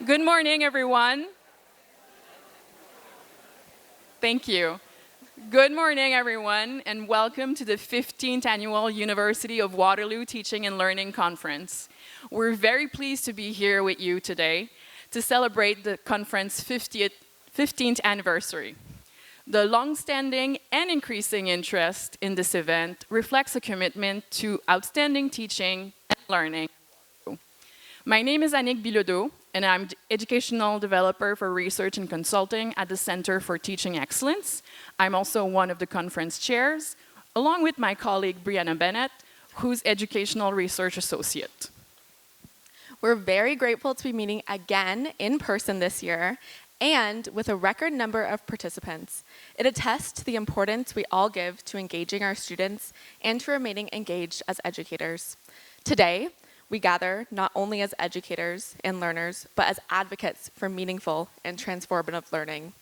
Good morning, everyone. Thank you. Good morning, everyone, and welcome to the 15th Annual University of Waterloo Teaching and Learning Conference. We're very pleased to be here with you today to celebrate the conference's 15th anniversary. The long-standing and increasing interest in this event reflects a commitment to outstanding teaching and learning. My name is Annick Bilodeau, and I'm Educational Developer for Research and Consulting at the Center for Teaching Excellence. I'm also one of the conference chairs, along with my colleague Brianna Bennett, who's Educational Research Associate. We're very grateful to be meeting again in person this year, and with a record number of participants. It attests to the importance we all give to engaging our students and to remaining engaged as educators. Today, we gather not only as educators and learners, but as advocates for meaningful and transformative learning.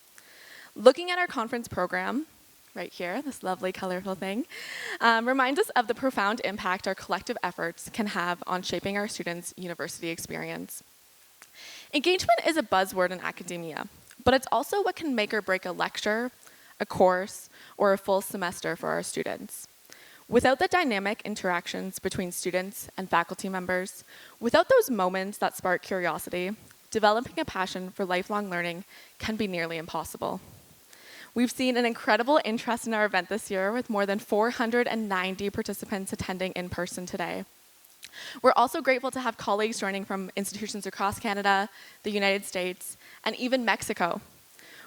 Looking at our conference program, right here, this lovely colorful thing, reminds us of the profound impact our collective efforts can have on shaping our students' university experience. Engagement is a buzzword in academia, but it's also what can make or break a lecture, a course, or a full semester for our students. Without the dynamic interactions between students and faculty members, without those moments that spark curiosity, developing a passion for lifelong learning can be nearly impossible. We've seen an incredible interest in our event this year with more than 490 participants attending in person today. We're also grateful to have colleagues joining from institutions across Canada, the United States, and even Mexico.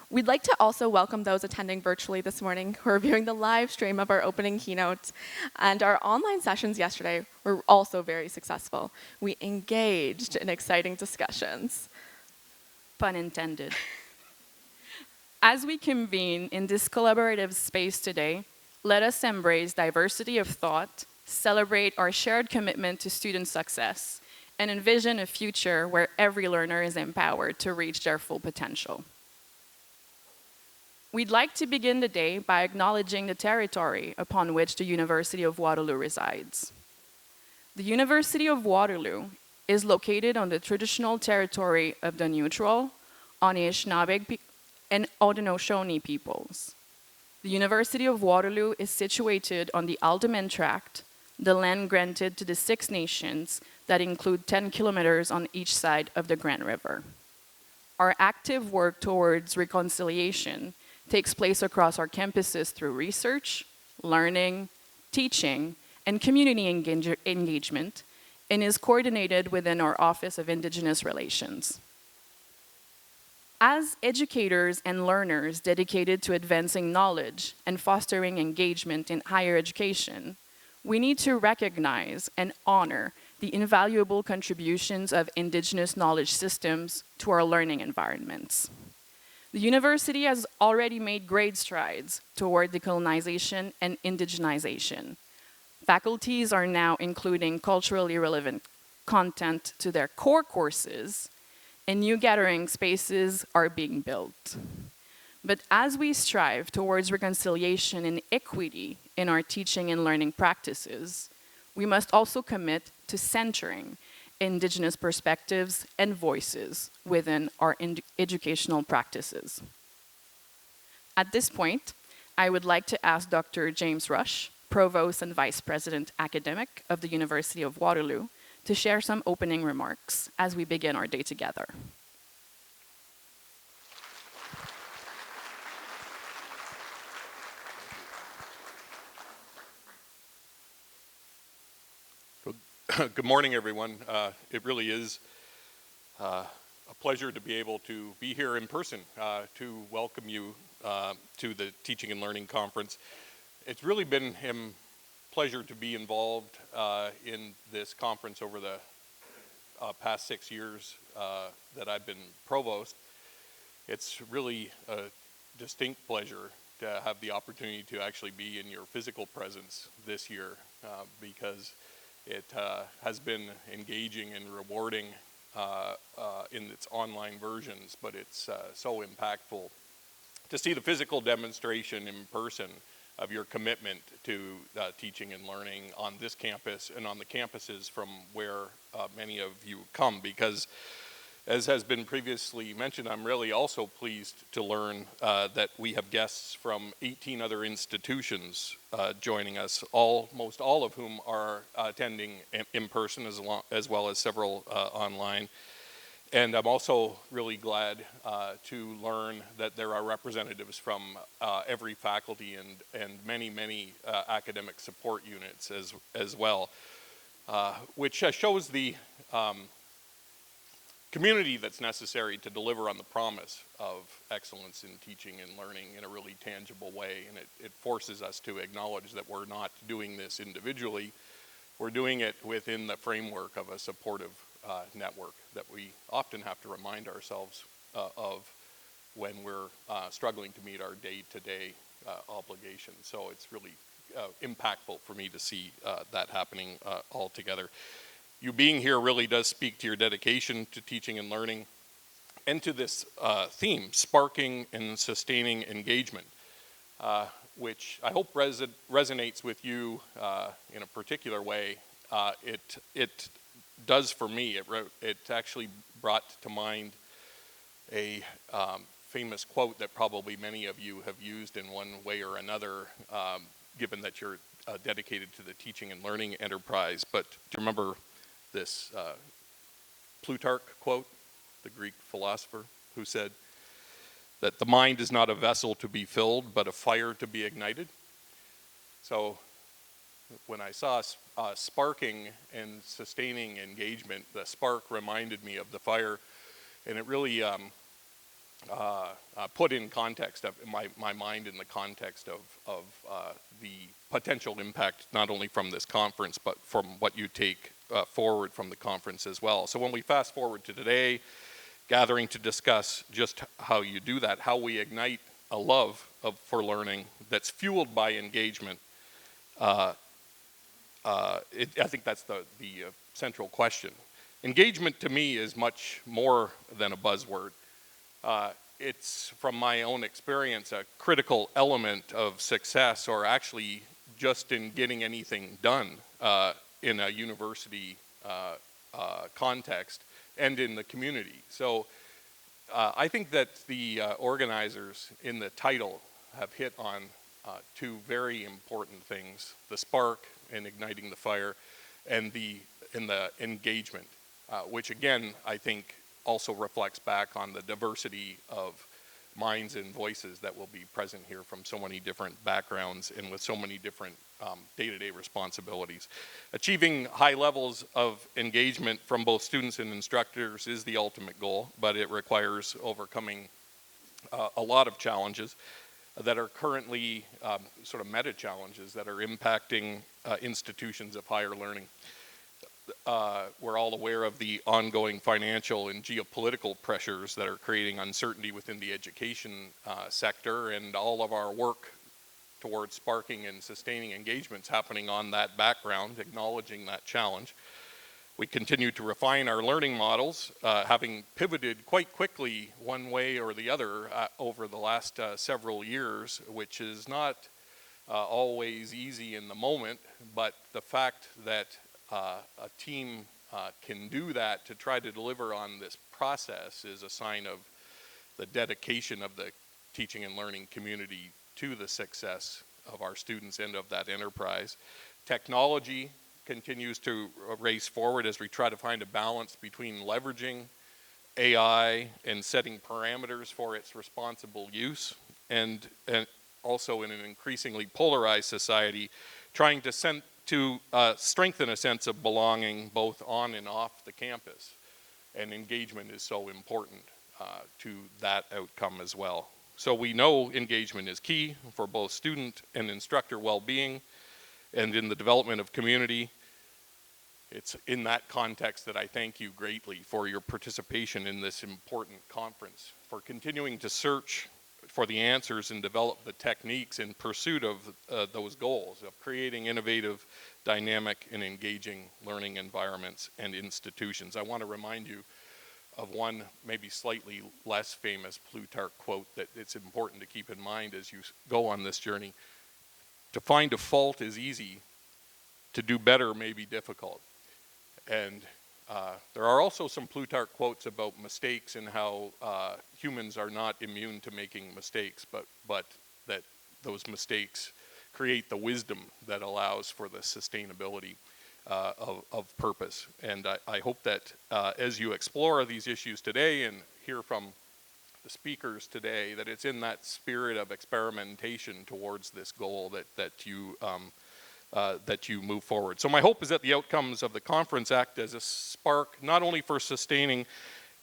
We'd like to also welcome those attending virtually this morning who are viewing the live stream of our opening keynote. And our online sessions yesterday were also very successful. We engaged in exciting discussions. Pun intended. As we convene in this collaborative space today, let us embrace diversity of thought, celebrate our shared commitment to student success, and envision a future where every learner is empowered to reach their full potential. We'd like to begin the day by acknowledging the territory upon which the University of Waterloo resides. The University of Waterloo is located on the traditional territory of the Neutral, Anishinaabe, and Haudenosaunee peoples. The University of Waterloo is situated on the Alderman Tract, the land granted to the Six Nations that include 10 kilometers on each side of the Grand River. Our active work towards reconciliation takes place across our campuses through research, learning, teaching, and community engagement, and is coordinated within our Office of Indigenous Relations. As educators and learners dedicated to advancing knowledge and fostering engagement in higher education, we need to recognize and honor the invaluable contributions of Indigenous knowledge systems to our learning environments. The university has already made great strides toward decolonization and indigenization. Faculties are now including culturally relevant content to their core courses, and new gathering spaces are being built. But as we strive towards reconciliation and equity in our teaching and learning practices, we must also commit to centering Indigenous perspectives and voices within our educational practices. At this point, I would like to ask Dr. James Rush, Provost and Vice President Academic of the University of Waterloo, to share some opening remarks as we begin our day together. Good morning, everyone. It really is a pleasure to be able to be here in person to welcome you to the Teaching and Learning Conference. It's really been a pleasure to be involved in this conference over the past 6 years that I've been provost. It's really a distinct pleasure to have the opportunity to actually be in your physical presence this year because it has been engaging and rewarding in its online versions, but it's so impactful to see the physical demonstration in person of your commitment to teaching and learning on this campus and on the campuses from where many of you come, because As has been previously mentioned, I'm really also pleased to learn that we have guests from 18 other institutions joining us, most all of whom are attending in person as well as several online. And I'm also really glad to learn that there are representatives from every faculty and many academic support units as well, which shows the community that's necessary to deliver on the promise of excellence in teaching and learning in a really tangible way. And it forces us to acknowledge that we're not doing this individually. We're doing it within the framework of a supportive network that we often have to remind ourselves of when we're struggling to meet our day-to-day obligations. So it's really impactful for me to see that happening all together. You being here really does speak to your dedication to teaching and learning and to this theme, sparking and sustaining engagement, which I hope resonates with you in a particular way. It does for me. It actually brought to mind a famous quote that probably many of you have used in one way or another, given that you're dedicated to the teaching and learning enterprise. But do you remember this Plutarch quote, the Greek philosopher, who said that the mind is not a vessel to be filled, but a fire to be ignited? So when I saw sparking and sustaining engagement, the spark reminded me of the fire, and it really put in context of my mind in the context of the potential impact, not only from this conference, but from what you take forward from the conference as well. So when we fast forward to today, gathering to discuss just how you do that, how we ignite a love for learning that's fueled by engagement, I think that's the central question. Engagement to me is much more than a buzzword. It's, from my own experience, a critical element of success, or actually just in getting anything done in a university context and in the community. So I think that the organizers in the title have hit on two very important things: the spark and igniting the fire, and the engagement, which again I think also reflects back on the diversity of minds and voices that will be present here from so many different backgrounds and with so many different day-to-day responsibilities. Achieving high levels of engagement from both students and instructors is the ultimate goal, but it requires overcoming a lot of challenges that are currently sort of meta challenges that are impacting institutions of higher learning. We're all aware of the ongoing financial and geopolitical pressures that are creating uncertainty within the education sector, and all of our work towards sparking and sustaining engagements happening on that background, acknowledging that challenge. We continue to refine our learning models, having pivoted quite quickly one way or the other over the last several years, which is not always easy in the moment, but the fact that a team can do that to try to deliver on this process is a sign of the dedication of the teaching and learning community to the success of our students and of that enterprise. Technology continues to race forward as we try to find a balance between leveraging AI and setting parameters for its responsible use, and also in an increasingly polarized society, trying to strengthen a sense of belonging both on and off the campus. And engagement is so important to that outcome as well. So we know engagement is key for both student and instructor well-being and in the development of community. It's in that context that I thank you greatly for your participation in this important conference, for continuing to search for the answers and develop the techniques in pursuit of those goals of creating innovative, dynamic, and engaging learning environments and institutions. I want to remind you of one maybe slightly less famous Plutarch quote that it's important to keep in mind as you go on this journey. To find a fault is easy, to do better may be difficult. And There are also some Plutarch quotes about mistakes and how humans are not immune to making mistakes, but that those mistakes create the wisdom that allows for the sustainability of purpose. And I hope that as you explore these issues today and hear from the speakers today, that it's in that spirit of experimentation towards this goal that you move forward. So my hope is that the outcomes of the conference act as a spark, not only for sustaining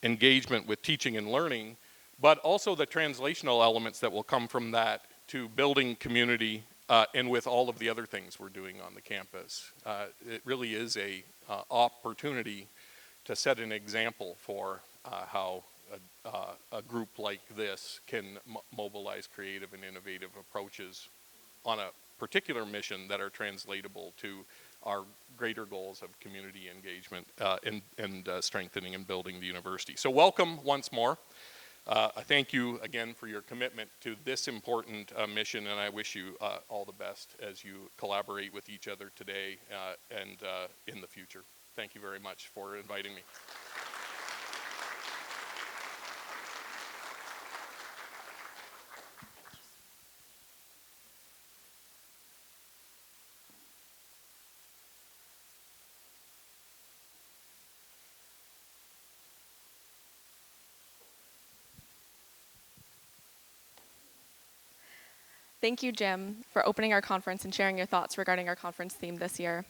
engagement with teaching and learning, but also the translational elements that will come from that to building community and with all of the other things we're doing on the campus. It really is a opportunity to set an example for how a group like this can mobilize creative and innovative approaches on a particular mission that are translatable to our greater goals of community engagement and strengthening and building the university. So welcome once more. I thank you again for your commitment to this important mission, and I wish you all the best as you collaborate with each other today and in the future. Thank you very much for inviting me. Thank you, Jim, for opening our conference and sharing your thoughts regarding our conference theme this year.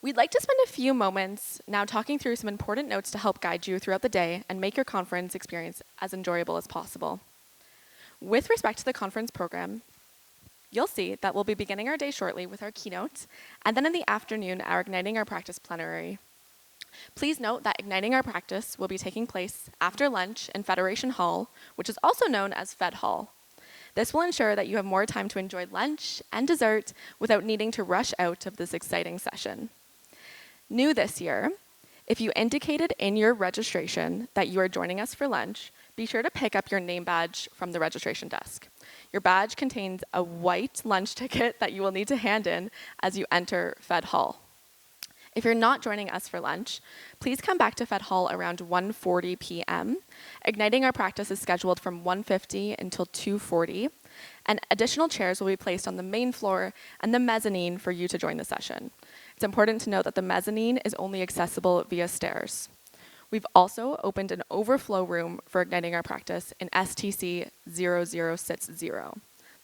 We'd like to spend a few moments now talking through some important notes to help guide you throughout the day and make your conference experience as enjoyable as possible. With respect to the conference program, you'll see that we'll be beginning our day shortly with our keynote, and then in the afternoon, our Igniting Our Practice plenary. Please note that Igniting Our Practice will be taking place after lunch in Federation Hall, which is also known as Fed Hall. This will ensure that you have more time to enjoy lunch and dessert without needing to rush out of this exciting session. New this year, if you indicated in your registration that you are joining us for lunch, be sure to pick up your name badge from the registration desk. Your badge contains a white lunch ticket that you will need to hand in as you enter Fed Hall. If you're not joining us for lunch, please come back to Fed Hall around 1:40 p.m. Igniting Our Practice is scheduled from 1:50 until 2:40, and additional chairs will be placed on the main floor and the mezzanine for you to join the session. It's important to note that the mezzanine is only accessible via stairs. We've also opened an overflow room for Igniting Our Practice in STC 0060.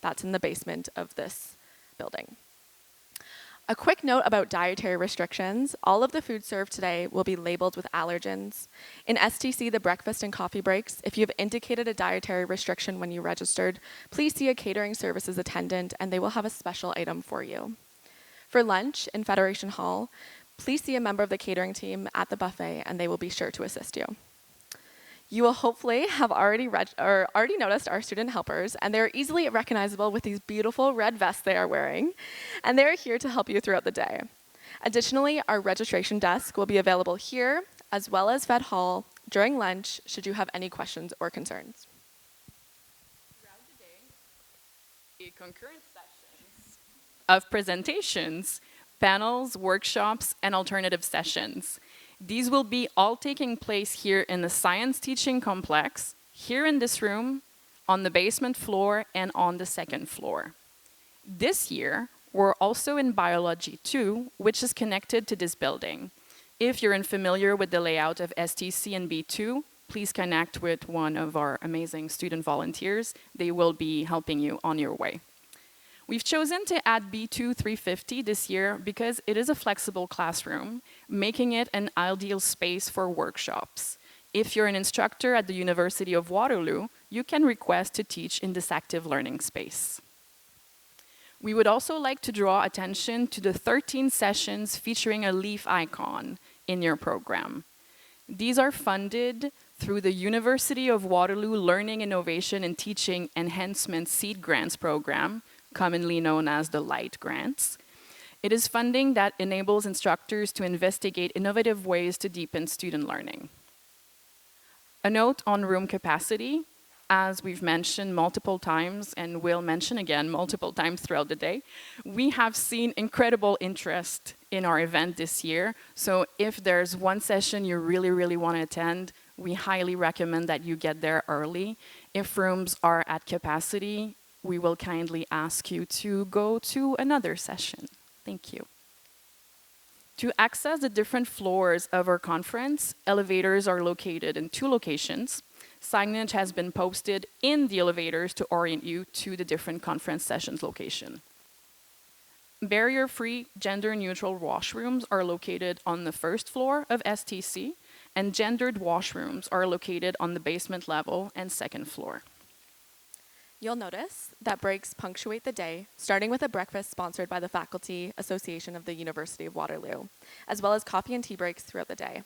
That's in the basement of this building. A quick note about dietary restrictions. All of the food served today will be labeled with allergens. In STC, the breakfast and coffee breaks, if you have indicated a dietary restriction when you registered, please see a catering services attendant and they will have a special item for you. For lunch in Federation Hall, please see a member of the catering team at the buffet and they will be sure to assist you. You will hopefully have already noticed our student helpers, and they're easily recognizable with these beautiful red vests they are wearing, and they're here to help you throughout the day. Additionally, our registration desk will be available here, as well as Fed Hall, during lunch, should you have any questions or concerns. Throughout the day, a concurrent sessions of presentations, panels, workshops, and alternative sessions. These will be all taking place here in the Science Teaching Complex, here in this room, on the basement floor, and on the second floor. This year, we're also in Biology 2, which is connected to this building. If you're unfamiliar with the layout of STC and B2, please connect with one of our amazing student volunteers. They will be helping you on your way. We've chosen to add B2 350 this year because it is a flexible classroom, making it an ideal space for workshops. If you're an instructor at the University of Waterloo, you can request to teach in this active learning space. We would also like to draw attention to the 13 sessions featuring a leaf icon in your program. These are funded through the University of Waterloo Learning, Innovation, and Teaching Enhancement Seed Grants Program, commonly known as the LIGHT grants. It is funding that enables instructors to investigate innovative ways to deepen student learning. A note on room capacity, as we've mentioned multiple times and will mention again multiple times throughout the day, we have seen incredible interest in our event this year. So if there's one session you really, really want to attend, we highly recommend that you get there early. If rooms are at capacity, we will kindly ask you to go to another session. Thank you. To access the different floors of our conference, elevators are located in 2 locations. Signage has been posted in the elevators to orient you to the different conference sessions location. Barrier-free, gender-neutral washrooms are located on the 1st floor of STC, and gendered washrooms are located on the basement level and 2nd floor. You'll notice that breaks punctuate the day, starting with a breakfast sponsored by the Faculty Association of the University of Waterloo, as well as coffee and tea breaks throughout the day.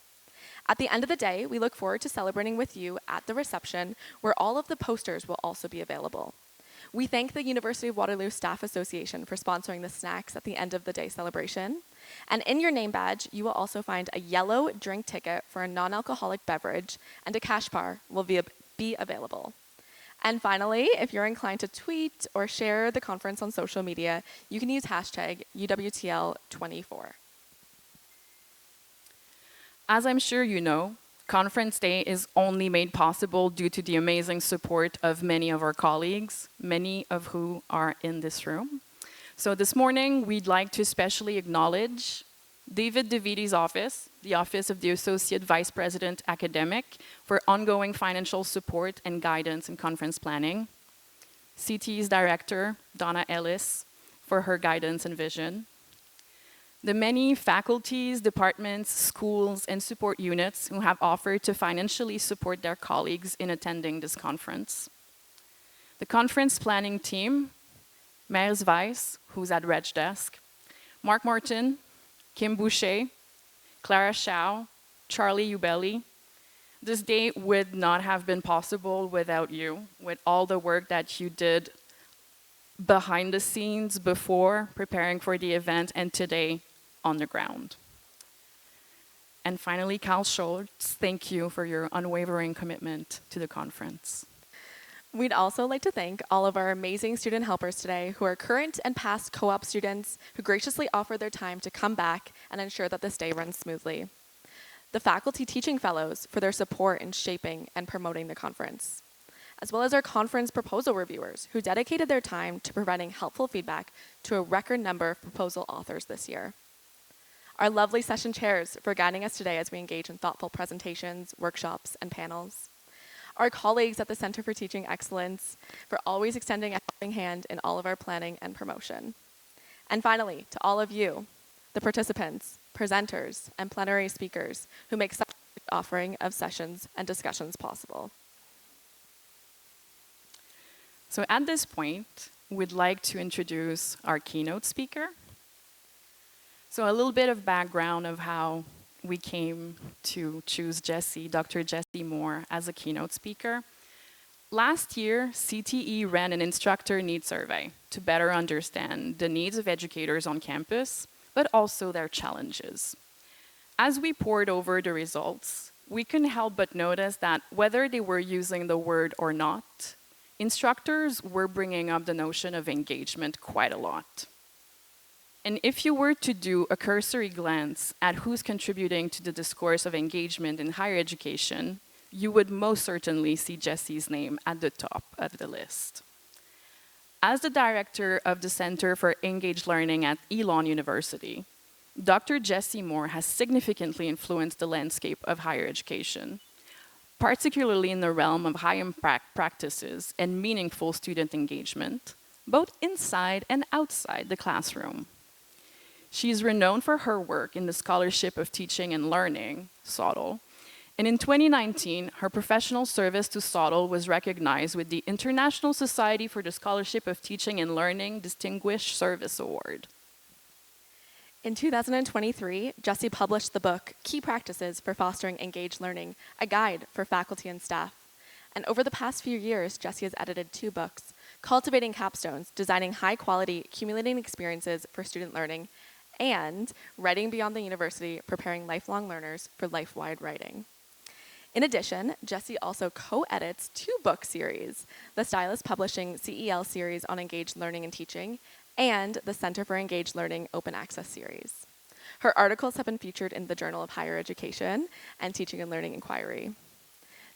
At the end of the day, we look forward to celebrating with you at the reception, where all of the posters will also be available. We thank the University of Waterloo Staff Association for sponsoring the snacks at the end of the day celebration. And in your name badge, you will also find a yellow drink ticket for a non-alcoholic beverage, and a cash bar will be available. And finally, if you're inclined to tweet or share the conference on social media, you can use hashtag UWTL24. As I'm sure you know, Conference Day is only made possible due to the amazing support of many of our colleagues, many of who are in this room. So this morning, we'd like to especially acknowledge David DeVity's office, the Office of the Associate Vice President Academic, for ongoing financial support and guidance in conference planning. CT's Director, Donna Ellis, for her guidance and vision. The many faculties, departments, schools, and support units who have offered to financially support their colleagues in attending this conference. The conference planning team, Mers Weiss, who's at Reg Desk, Mark Martin, Kim Boucher, Clara Shao, Charlie Ubeli. This day would not have been possible without you, with all the work that you did behind the scenes before preparing for the event and today on the ground. And finally, Carl Schultz, thank you for your unwavering commitment to the conference. We'd also like to thank all of our amazing student helpers today who are current and past co-op students who graciously offer their time to come back and ensure that this day runs smoothly. The faculty teaching fellows for their support in shaping and promoting the conference, as well as our conference proposal reviewers who dedicated their time to providing helpful feedback to a record number of proposal authors this year. Our lovely session chairs for guiding us today as we engage in thoughtful presentations, workshops, and panels. Our colleagues at the Center for Teaching Excellence for always extending a helping hand in all of our planning and promotion. And finally, to all of you, the participants, presenters, and plenary speakers who make such an offering of sessions and discussions possible. So at this point, we'd like to introduce our keynote speaker. So a little bit of background of how we came to choose Jessie, Dr. Jessie Moore, as a keynote speaker. Last year, CTE ran an instructor needs survey to better understand the needs of educators on campus, but also their challenges. As we pored over the results, we couldn't help but notice that whether they were using the word or not, instructors were bringing up the notion of engagement quite a lot. And if you were to do a cursory glance at who's contributing to the discourse of engagement in higher education, you would most certainly see Jessie's name at the top of the list. As the director of the Center for Engaged Learning at Elon University, Dr. Jessie Moore has significantly influenced the landscape of higher education, particularly in the realm of high-impact practices and meaningful student engagement, both inside and outside the classroom. She is renowned for her work in the Scholarship of Teaching and Learning, SOTL, and in 2019, her professional service to SOTL was recognized with the International Society for the Scholarship of Teaching and Learning Distinguished Service Award. In 2023, Jessie published the book, Key Practices for Fostering Engaged Learning, a guide for faculty and staff. And over the past few years, Jessie has edited 2 books, Cultivating Capstones, Designing High-Quality Accumulating Experiences for Student Learning, and Writing Beyond the University, Preparing Lifelong Learners for Life-Wide Writing. In addition, Jessie also co-edits 2 book series, the Stylus Publishing CEL series on engaged learning and teaching, and the Center for Engaged Learning Open Access series. Her articles have been featured in the Journal of Higher Education and Teaching and Learning Inquiry.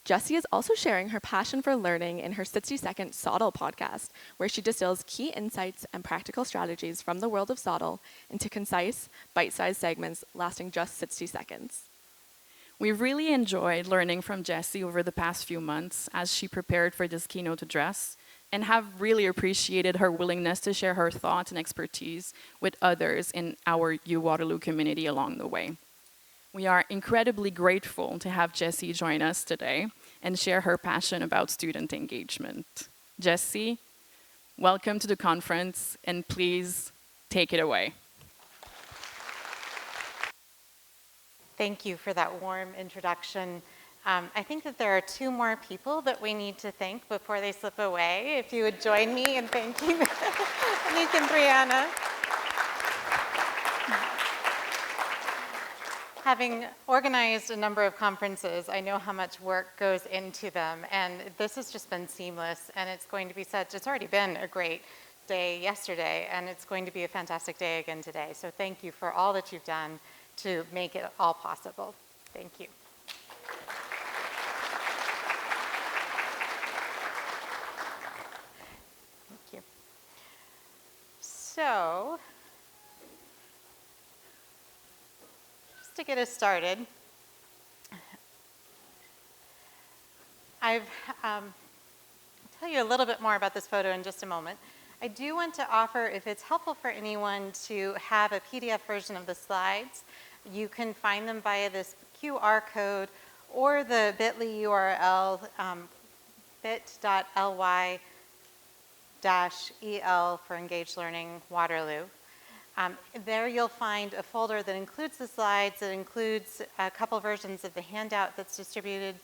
Jessie is also sharing her passion for learning in her 60-second SOTL podcast, where she distills key insights and practical strategies from the world of SOTL into concise, bite-sized segments lasting just 60 seconds. We've really enjoyed learning from Jessie over the past few months as she prepared for this keynote address, and have really appreciated her willingness to share her thoughts and expertise with others in our Waterloo community along the way. We are incredibly grateful to have Jessie join us today and share her passion about student engagement. Jessie, welcome to the conference, and please take it away. Thank you for that warm introduction. I think that there are two more people that we need to thank before they slip away. If you would join me in thanking Nick and Brianna. Having organized a number of conferences, I know how much work goes into them, and this has just been seamless, and it's going to be it's already been a great day yesterday, and it's going to be a fantastic day again today. So thank you for all that you've done to make it all possible. Thank you. Thank you. So, just to get us started, I'll tell you a little bit more about this photo in just a moment. I do want to offer, if it's helpful for anyone to have a PDF version of the slides, you can find them via this QR code or the bit.ly URL, bit.ly-el for Engaged Learning Waterloo. There you'll find a folder that includes the slides, that includes a couple versions of the handout that's distributed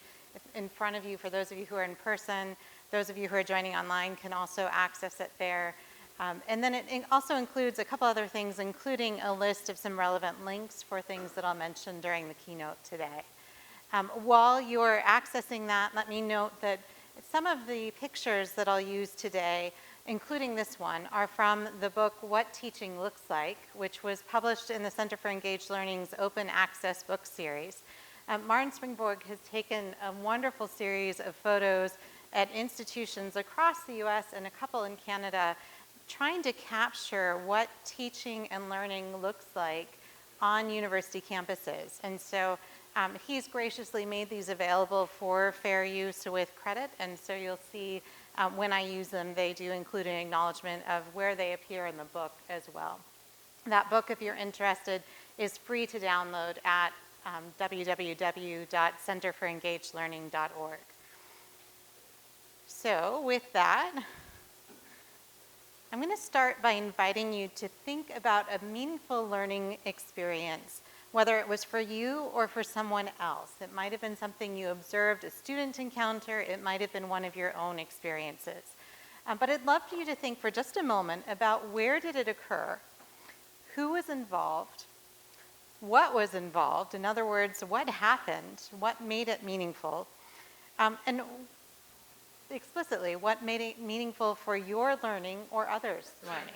in front of you for those of you who are in person. Those of you who are joining online can also access it there. And then it also includes a couple other things, including a list of some relevant links for things that I'll mention during the keynote today. While you're accessing that, let me note that some of the pictures that I'll use today, including this one, are from the book What Teaching Looks Like, which was published in the Center for Engaged Learning's Open Access book series. Martin Springborg has taken a wonderful series of photos at institutions across the US and a couple in Canada, trying to capture what teaching and learning looks like on university campuses. And so he's graciously made these available for fair use with credit, and so you'll see when I use them, they do include an acknowledgement of where they appear in the book as well. That book, if you're interested, is free to download at www.centerforengagedlearning.org. So with that, I'm going to start by inviting you to think about a meaningful learning experience, whether it was for you or for someone else. It might have been something you observed a student encounter. It might have been one of your own experiences. But I'd love for you to think for just a moment about where did it occur, who was involved, what was involved, in other words, what happened, what made it meaningful, and explicitly, what made it meaningful for your learning or others' learning.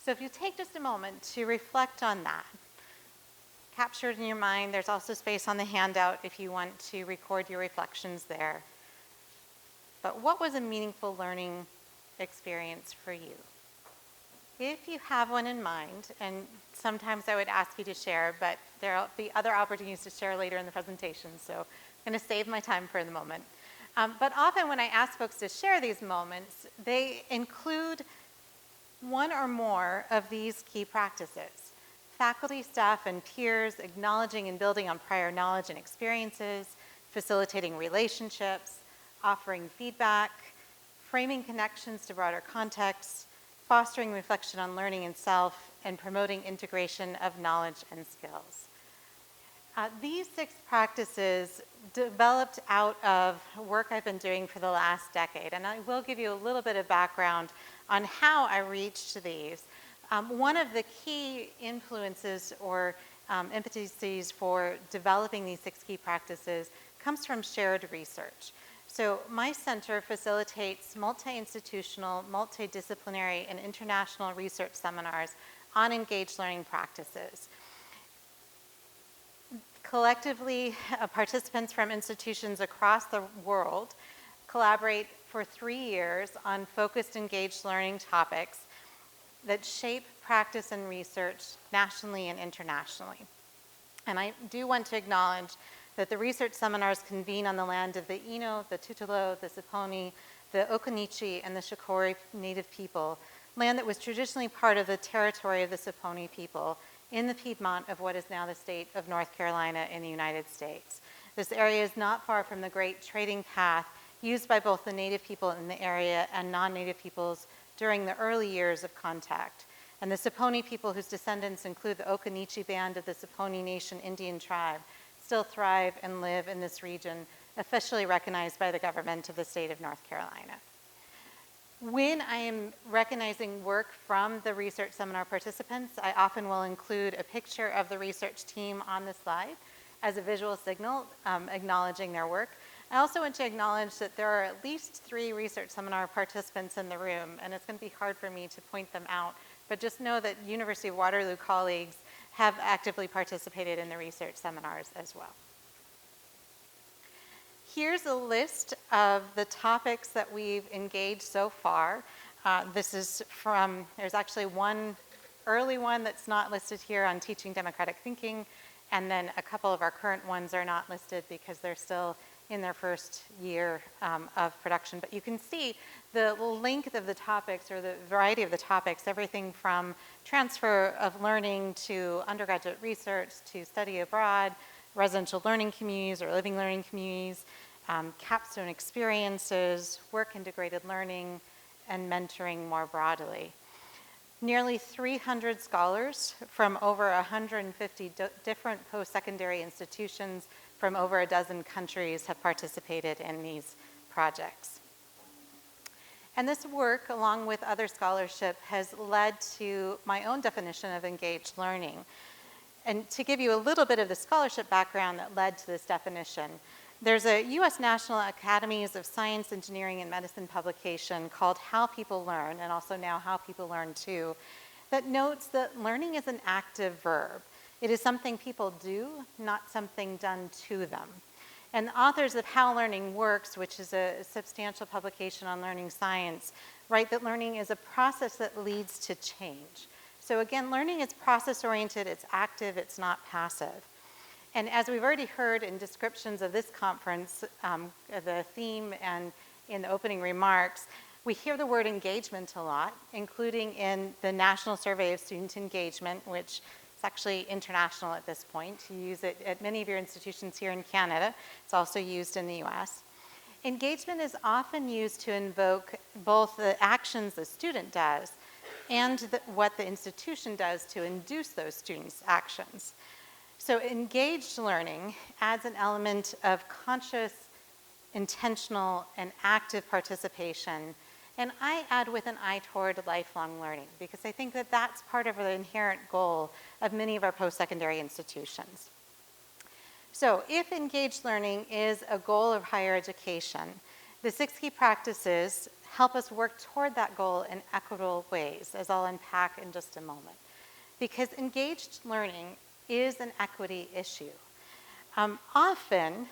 So if you take just a moment to reflect on that, capture it in your mind. There's also space on the handout if you want to record your reflections there. But what was a meaningful learning experience for you? If you have one in mind, and sometimes I would ask you to share, but there will be other opportunities to share later in the presentation, so I'm going to save my time for the moment. But often when I ask folks to share these moments, they include one or more of these key practices. Faculty, staff, and peers acknowledging and building on prior knowledge and experiences, facilitating relationships, offering feedback, framing connections to broader contexts, fostering reflection on learning and self, and promoting integration of knowledge and skills. These 6 practices developed out of work I've been doing for the last decade, and I will give you a little bit of background on how I reached these. One of the key influences or impetuses for developing these 6 key practices comes from shared research. So my center facilitates multi-institutional, multidisciplinary, and international research seminars on engaged learning practices. Collectively, participants from institutions across the world collaborate for 3 years on focused engaged learning topics that shape practice and research nationally and internationally. And I do want to acknowledge that the research seminars convene on the land of the Ino, the Tutelo, the Siponi, the Occaneechi, and the Shakori native people, land that was traditionally part of the territory of the Siponi people in the Piedmont of what is now the state of North Carolina in the United States. This area is not far from the great trading path used by both the native people in the area and non-native peoples during the early years of contact. And the Siponi people, whose descendants include the Occaneechi band of the Siponi Nation Indian tribe, still thrive and live in this region, officially recognized by the government of the state of North Carolina. When I am recognizing work from the research seminar participants, I often will include a picture of the research team on the slide as a visual signal acknowledging their work. I also want to acknowledge that there are at least 3 research seminar participants in the room, and it's going to be hard for me to point them out, but just know that University of Waterloo colleagues have actively participated in the research seminars as well. Here's a list of the topics that we've engaged so far. This is from, there's actually one early one that's not listed here on teaching democratic thinking, and then a couple of our current ones are not listed because they're still in their first year of production. But you can see the length of the topics, or the variety of the topics, everything from transfer of learning to undergraduate research to study abroad, residential learning communities or living learning communities, capstone experiences, work-integrated learning, and mentoring more broadly. Nearly 300 scholars from over 150 different post-secondary institutions from over a dozen countries have participated in these projects. And this work, along with other scholarship, has led to my own definition of engaged learning. And to give you a little bit of the scholarship background that led to this definition, there's a U.S. National Academies of Science, Engineering, and Medicine publication called How People Learn, and also now How People Learn Too, that notes that learning is an active verb. It is something people do, not something done to them. And the authors of How Learning Works, which is a substantial publication on learning science, write that learning is a process that leads to change. So again, learning is process-oriented, it's active, it's not passive. And as we've already heard in descriptions of this conference, the theme and in the opening remarks, we hear the word engagement a lot, including in the National Survey of Student Engagement, which is actually international at this point. You use it at many of your institutions here in Canada. It's also used in the US. Engagement is often used to invoke both the actions the student does and what the institution does to induce those students' actions. So engaged learning adds an element of conscious, intentional, and active participation. And I add with an eye toward lifelong learning, because I think that that's part of the inherent goal of many of our post-secondary institutions. So if engaged learning is a goal of higher education, the 6 key practices help us work toward that goal in equitable ways, as I'll unpack in just a moment. Because engaged learning is an equity issue. Often,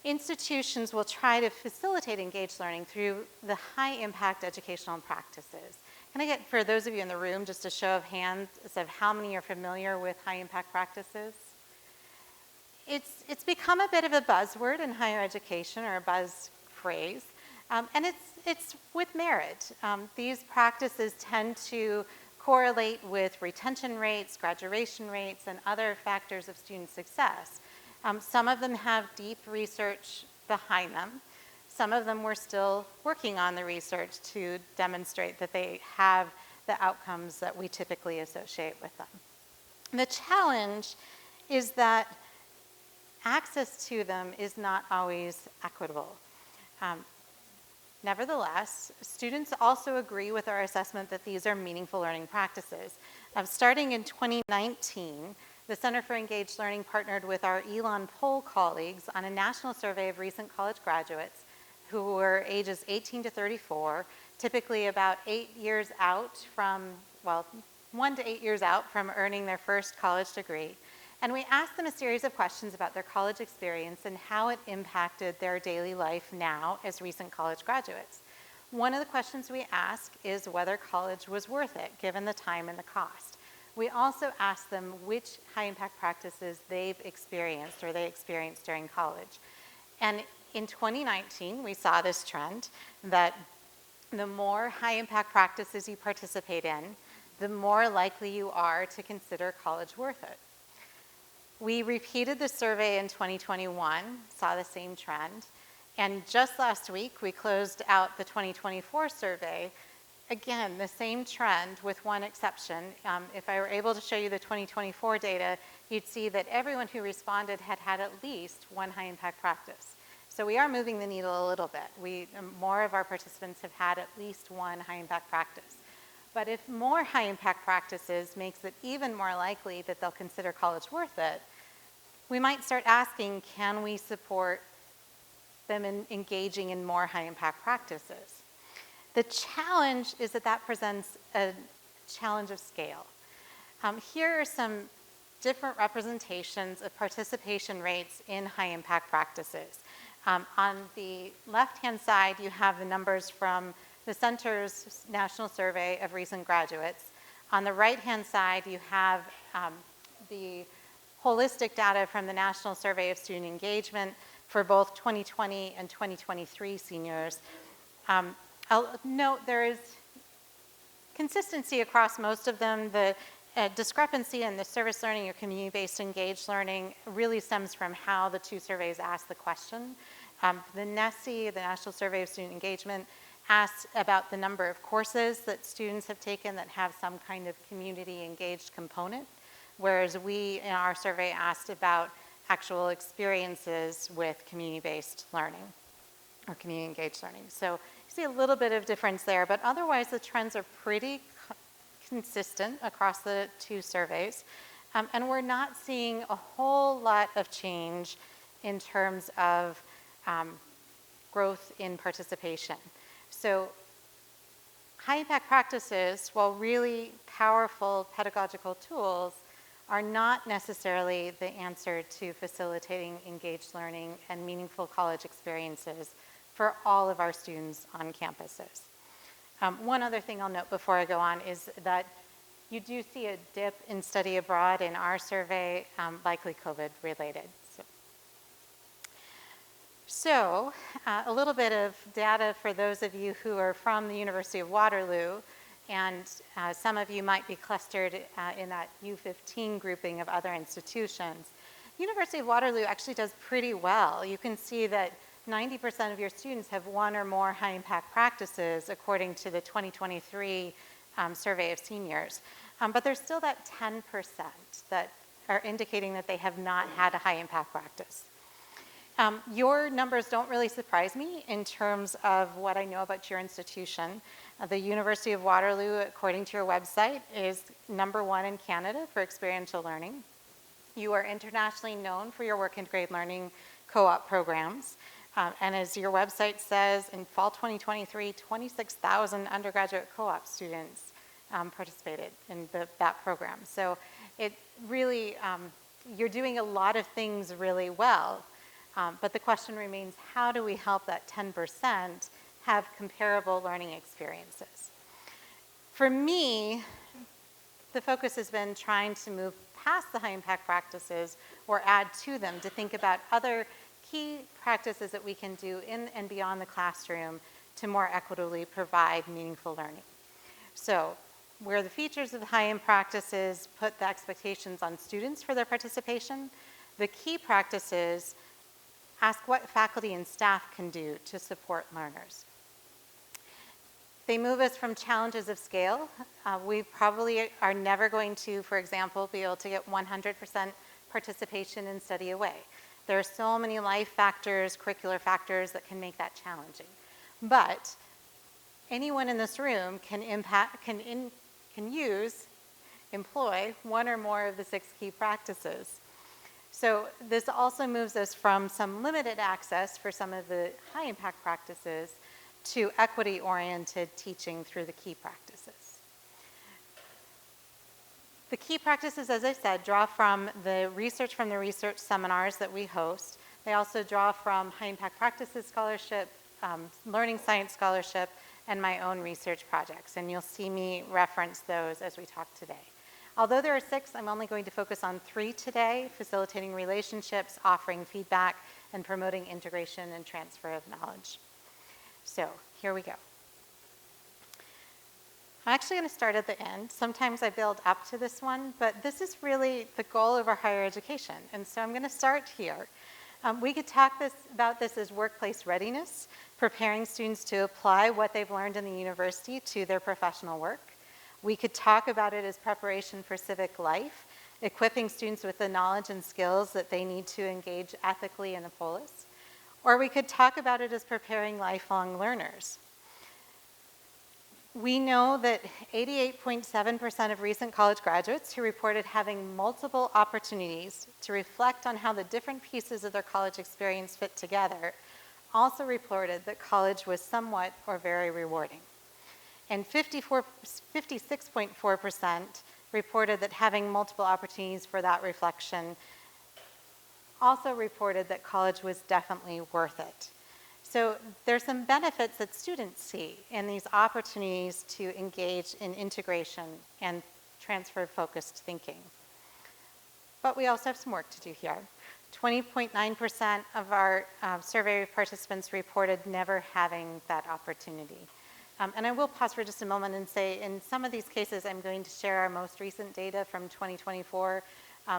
institutions will try to facilitate engaged learning through the high-impact educational practices. Can I get, for those of you in the room, just a show of hands of how many are familiar with high-impact practices? It's become a bit of a buzzword in higher education, or a buzz phrase, and it's with merit. These practices tend to correlate with retention rates, graduation rates, and other factors of student success. Some of them have deep research behind them. Some of them we're still working on the research to demonstrate that they have the outcomes that we typically associate with them. The challenge is that access to them is not always equitable. Nevertheless, students also agree with our assessment that these are meaningful learning practices. Starting in 2019, the Center for Engaged Learning partnered with our Elon poll colleagues on a national survey of recent college graduates who were ages 18 to 34, typically about 8 years out from, well, 1 to 8 years out from earning their first college degree. And we asked them a series of questions about their college experience and how it impacted their daily life now as recent college graduates. One of the questions we ask is whether college was worth it, given the time and the cost. We also asked them which high-impact practices they've experienced or they experienced during college. And in 2019, we saw this trend that the more high-impact practices you participate in, the more likely you are to consider college worth it. We repeated the survey in 2021, saw the same trend, and just last week we closed out the 2024 survey. Again, the same trend with one exception. If I were able to show you the 2024 data, you'd see that everyone who responded had had at least one high-impact practice. So we are moving the needle a little bit. More of our participants have had at least one high-impact practice. But if more high-impact practices makes it even more likely that they'll consider college worth it, we might start asking, can we support them in engaging in more high-impact practices? The challenge is that presents a challenge of scale. Here are some different representations of participation rates in high-impact practices. On the left-hand side, you have the numbers from the Center's National Survey of Recent Graduates. On the right-hand side, you have the holistic data from the National Survey of Student Engagement for both 2020 and 2023 seniors. I'll note there is consistency across most of them. The discrepancy in the service learning or community-based engaged learning really stems from how the two surveys asked the question. The NSE, the National Survey of Student Engagement, asked about the number of courses that students have taken that have some kind of community-engaged component, whereas we, in our survey, asked about actual experiences with community-based learning or community-engaged learning. So you see a little bit of difference there, but otherwise the trends are pretty consistent across the two surveys. And we're not seeing a whole lot of change in terms of growth in participation. So high-impact practices, while really powerful pedagogical tools, are not necessarily the answer to facilitating engaged learning and meaningful college experiences for all of our students on campuses. One other thing I'll note before I go on is that you do see a dip in study abroad in our survey, likely COVID related. So a little bit of data for those of you who are from the University of Waterloo, and some of you might be clustered in that U15 grouping of other institutions. University of Waterloo actually does pretty well. You can see that 90% of your students have one or more high-impact practices according to the 2023 survey of seniors. But there's still that 10% that are indicating that they have not had a high-impact practice. Your numbers don't really surprise me in terms of what I know about your institution. The University of Waterloo, according to your website, is #1 in Canada for experiential learning. You are internationally known for your work-integrated learning co-op programs. And as your website says, in fall 2023, 26,000 undergraduate co-op students participated in that program. So it really, you're doing a lot of things really well. But the question remains, how do we help that 10% have comparable learning experiences? For me, the focus has been trying to move past the high-impact practices or add to them to think about other key practices that we can do in and beyond the classroom to more equitably provide meaningful learning. So where the features of the high-impact practices put the expectations on students for their participation, the key practices ask what faculty and staff can do to support learners. They move us from challenges of scale. We probably are never going to, for example, be able to get 100% participation in study away. There are so many life factors, curricular factors that can make that challenging. But anyone in this room can employ one or more of the 6 key practices. So this also moves us from some limited access for some of the high impact practices to equity-oriented teaching through the key practices. The key practices, as I said, draw from the research seminars that we host. They also draw from High Impact Practices Scholarship, Learning Science Scholarship, and my own research projects. And you'll see me reference those as we talk today. Although there are 6, I'm only going to focus on 3 today: facilitating relationships, offering feedback, and promoting integration and transfer of knowledge. So here we go. I'm actually going to start at the end. Sometimes I build up to this one, but this is really the goal of our higher education. And so I'm going to start here. We could talk about this as workplace readiness, preparing students to apply what they've learned in the university to their professional work. We could talk about it as preparation for civic life, equipping students with the knowledge and skills that they need to engage ethically in the polis. Or we could talk about it as preparing lifelong learners. We know that 88.7% of recent college graduates who reported having multiple opportunities to reflect on how the different pieces of their college experience fit together also reported that college was somewhat or very rewarding. And 56.4% reported that having multiple opportunities for that reflection also reported that college was definitely worth it. So there's some benefits that students see in these opportunities to engage in integration and transfer-focused thinking. But we also have some work to do here. 20.9% of our survey participants reported never having that opportunity. And I will pause for just a moment and say, in some of these cases, I'm going to share our most recent data from 2024,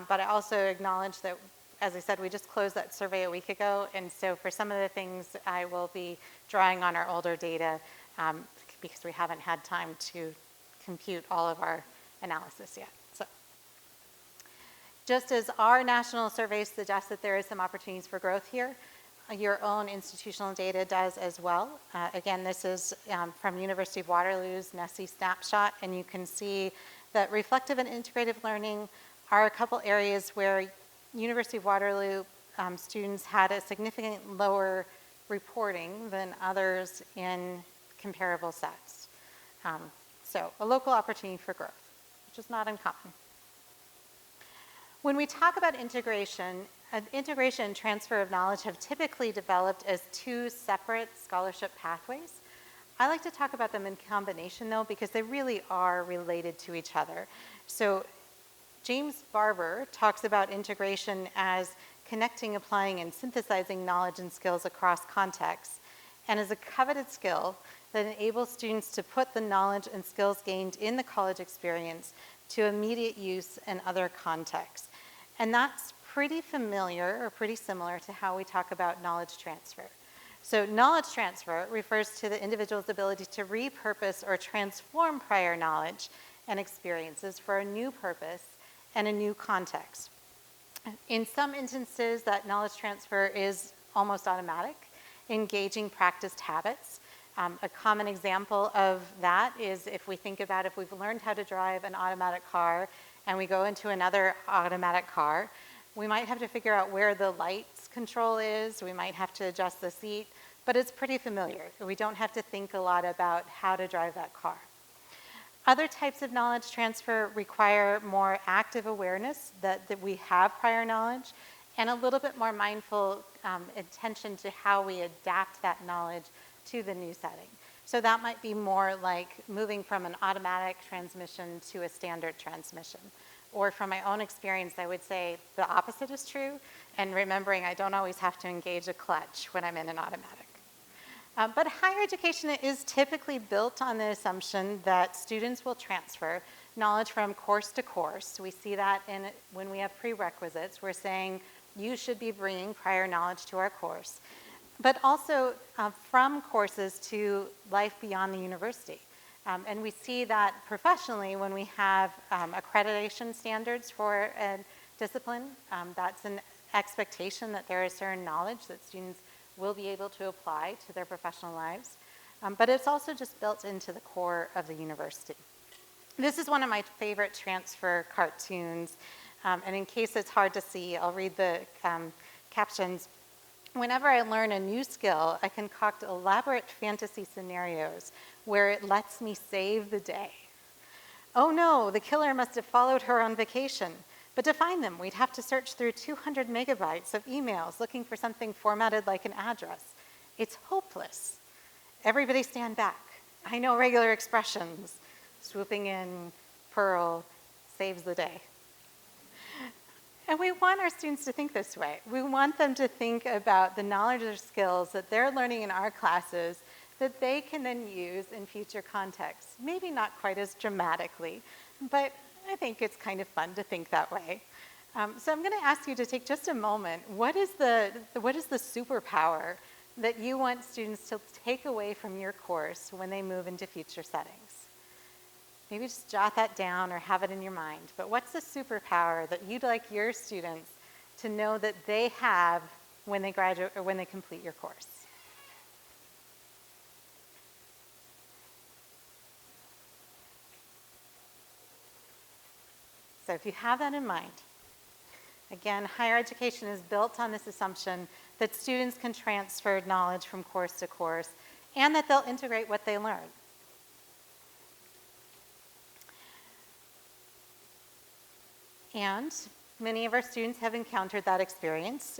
but I also acknowledge that, as I said, we just closed that survey a week ago, and so for some of the things, I will be drawing on our older data because we haven't had time to compute all of our analysis yet. So, just as our national surveys suggest that there is some opportunities for growth here, your own institutional data does as well. Again, this is from University of Waterloo's Jessie snapshot, and you can see that reflective and integrative learning are a couple areas where University of Waterloo students had a significant lower reporting than others in comparable sets. So a local opportunity for growth, which is not uncommon. When we talk about integration and transfer of knowledge have typically developed as 2 separate scholarship pathways. I like to talk about them in combination though, because they really are related to each other. So James Barber talks about integration as connecting, applying, and synthesizing knowledge and skills across contexts, and as a coveted skill that enables students to put the knowledge and skills gained in the college experience to immediate use in other contexts. And that's pretty familiar or pretty similar to how we talk about knowledge transfer. So knowledge transfer refers to the individual's ability to repurpose or transform prior knowledge and experiences for a new purpose and a new context. In some instances, that knowledge transfer is almost automatic, engaging practiced habits. A common example of that is if we think about if we've learned how to drive an automatic car and we go into another automatic car, we might have to figure out where the lights control is, we might have to adjust the seat, but it's pretty familiar. We don't have to think a lot about how to drive that car. Other types of knowledge transfer require more active awareness that we have prior knowledge and a little bit more mindful attention to how we adapt that knowledge to the new setting. So that might be more like moving from an automatic transmission to a standard transmission. Or from my own experience, I would say the opposite is true, and remembering I don't always have to engage a clutch when I'm in an automatic. But higher education is typically built on the assumption that students will transfer knowledge from course to course. We see that when we have prerequisites. We're saying you should be bringing prior knowledge to our course. But also from courses to life beyond the university. And we see that professionally when we have accreditation standards for a discipline. That's an expectation that there is certain knowledge that students will be able to apply to their professional lives. But it's also just built into the core of the university. This is one of my favorite transfer cartoons. And in case it's hard to see, I'll read the captions. Whenever I learn a new skill, I concoct elaborate fantasy scenarios where it lets me save the day. Oh no, the killer must have followed her on vacation. But to find them, we'd have to search through 200 megabytes of emails looking for something formatted like an address. It's hopeless. Everybody stand back. I know regular expressions. Swooping in, Pearl, saves the day. And we want our students to think this way. We want them to think about the knowledge or skills that they're learning in our classes that they can then use in future contexts. Maybe not quite as dramatically, but I think it's kind of fun to think that way. So I'm going to ask you to take just a moment. What is the superpower that you want students to take away from your course when they move into future settings? Maybe just jot that down or have it in your mind. But what's the superpower that you'd like your students to know that they have when they graduate or when they complete your course? So if you have that in mind, again, higher education is built on this assumption that students can transfer knowledge from course to course and that they'll integrate what they learn. And many of our students have encountered that experience.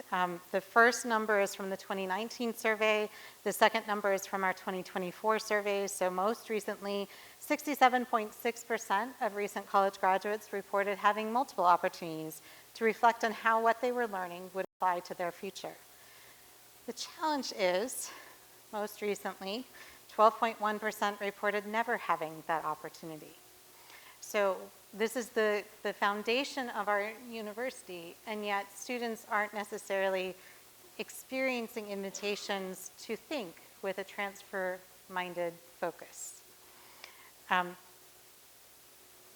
The first number is from the 2019 survey. The second number is from our 2024 survey. So most recently, 67.6% of recent college graduates reported having multiple opportunities to reflect on how what they were learning would apply to their future. The challenge is, most recently, 12.1% reported never having that opportunity. So this is the foundation of our university, and yet students aren't necessarily experiencing invitations to think with a transfer-minded focus.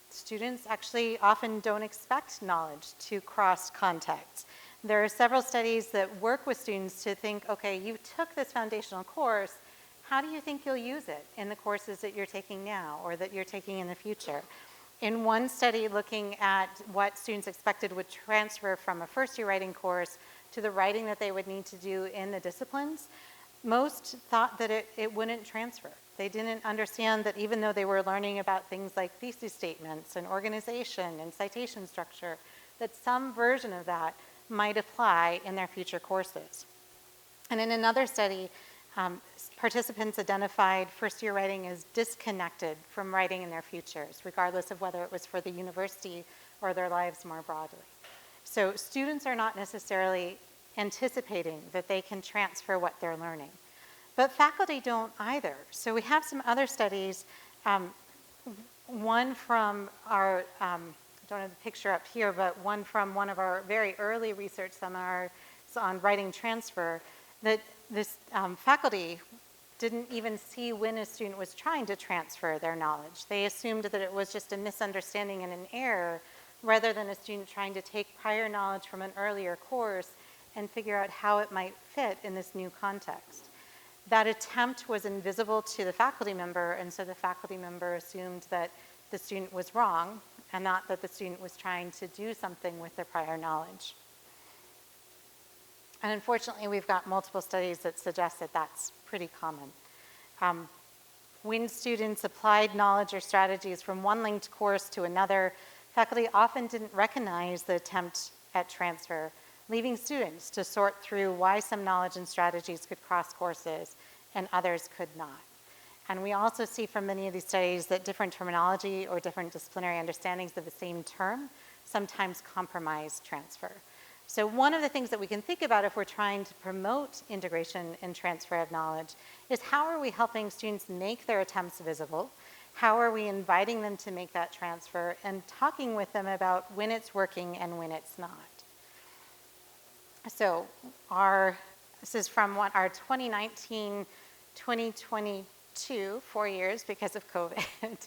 Students actually often don't expect knowledge to cross contexts. There are several studies that work with students to think, okay, you took this foundational course, how do you think you'll use it in the courses that you're taking now or that you're taking in the future? In one study looking at what students expected would transfer from a first-year writing course to the writing that they would need to do in the disciplines, most thought that it wouldn't transfer. They didn't understand that even though they were learning about things like thesis statements and organization and citation structure, that some version of that might apply in their future courses. And in another study, participants identified first-year writing as disconnected from writing in their futures, regardless of whether it was for the university or their lives more broadly. So students are not necessarily anticipating that they can transfer what they're learning. But faculty don't either. So we have some other studies, one from our, I don't have the picture up here, but one from one of our very early research seminars on writing transfer, that this faculty didn't even see when a student was trying to transfer their knowledge. They assumed that it was just a misunderstanding and an error, rather than a student trying to take prior knowledge from an earlier course and figure out how it might fit in this new context. That attempt was invisible to the faculty member, and so the faculty member assumed that the student was wrong and not that the student was trying to do something with their prior knowledge. And unfortunately, we've got multiple studies that suggest that that's pretty common. When students applied knowledge or strategies from one linked course to another, faculty often didn't recognize the attempt at transfer, leaving students to sort through why some knowledge and strategies could cross courses and others could not. And we also see from many of these studies that different terminology or different disciplinary understandings of the same term sometimes compromise transfer. So one of the things that we can think about if we're trying to promote integration and transfer of knowledge is how are we helping students make their attempts visible? How are we inviting them to make that transfer and talking with them about when it's working and when it's not? So this is from our 2019-2022, 4 years because of COVID,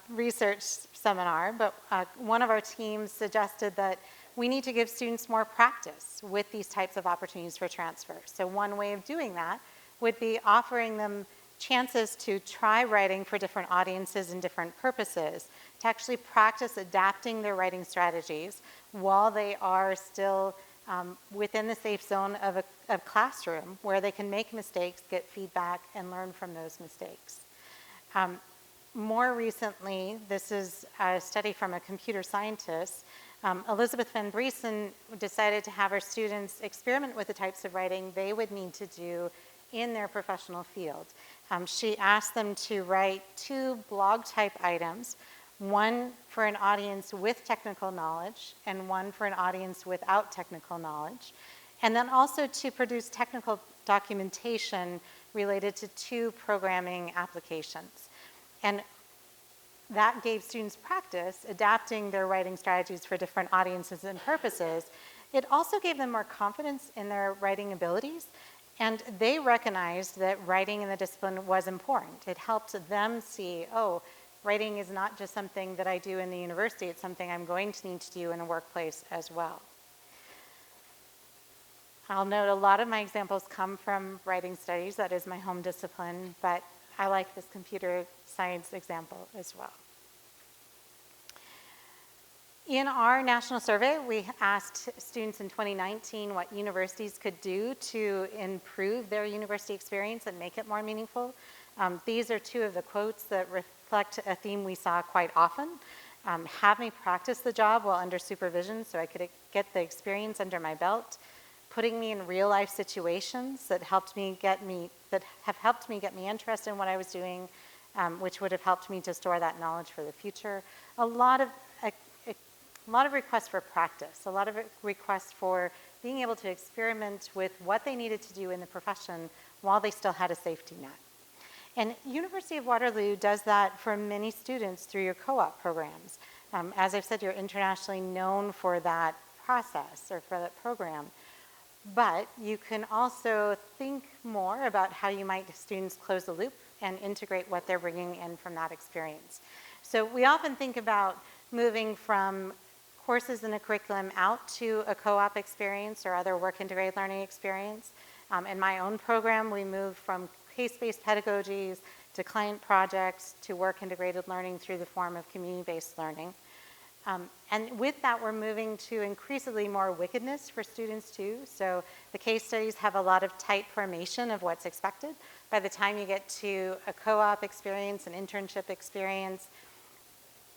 research seminar, but one of our teams suggested that we need to give students more practice with these types of opportunities for transfer. So one way of doing that would be offering them chances to try writing for different audiences and different purposes, to actually practice adapting their writing strategies while they are still within the safe zone of a classroom where they can make mistakes, get feedback, and learn from those mistakes. more recently, this is a study from a computer scientist, Elizabeth Van Briesen decided to have her students experiment with the types of writing they would need to do in their professional field. She asked them to write 2 blog type items, one for an audience with technical knowledge and one for an audience without technical knowledge, and then also to produce technical documentation related to 2 programming applications. And that gave students practice adapting their writing strategies for different audiences and purposes. It also gave them more confidence in their writing abilities, and they recognized that writing in the discipline was important. It helped them see, oh, writing is not just something that I do in the university, it's something I'm going to need to do in a workplace as well. I'll note a lot of my examples come from writing studies, that is my home discipline, but I like this computer science example as well. In our national survey, we asked students in 2019 what universities could do to improve their university experience and make it more meaningful. These are 2 of the quotes that reflect a theme we saw quite often. Have me practice the job while under supervision so I could get the experience under my belt. Putting me in real life situations that have helped me get me interested in what I was doing, which would have helped me to store that knowledge for the future. A lot of requests for practice, a lot of requests for being able to experiment with what they needed to do in the profession while they still had a safety net. And University of Waterloo does that for many students through your co-op programs. As I've said, you're internationally known for that process or for that program. But you can also think more about how you might students close the loop and integrate what they're bringing in from that experience. So we often think about moving from courses in a curriculum out to a co-op experience or other work-integrated learning experience. In my own program, we moved from case-based pedagogies to client projects to work-integrated learning through the form of community-based learning. And with that, we're moving to increasingly more wickedness for students too. So the case studies have a lot of tight formation of what's expected. By the time you get to a co-op experience, an internship experience,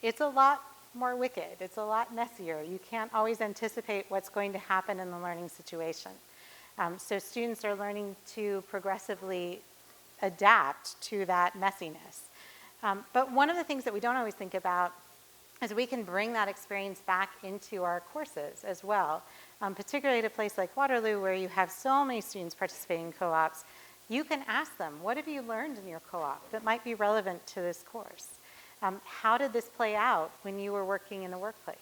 it's a lot more wicked. It's a lot messier. You can't always anticipate what's going to happen in the learning situation. So students are learning to progressively adapt to that messiness. But one of the things that we don't always think about is we can bring that experience back into our courses as well. Particularly at a place like Waterloo where you have so many students participating in co-ops, you can ask them, what have you learned in your co-op that might be relevant to this course? How did this play out when you were working in the workplace?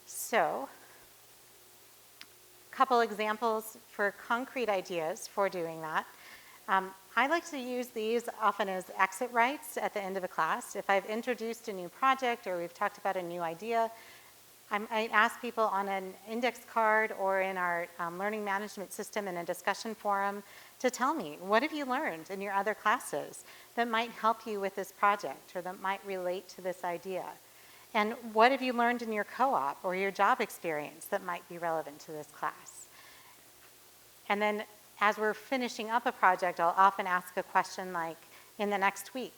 So, a couple examples for concrete ideas for doing that. I like to use these often as exit rights at the end of a class. If I've introduced a new project or we've talked about a new idea, I ask people on an index card or in our learning management system in a discussion forum to tell me, what have you learned in your other classes that might help you with this project or that might relate to this idea? And what have you learned in your co-op or your job experience that might be relevant to this class? And then as we're finishing up a project, I'll often ask a question like, in the next week,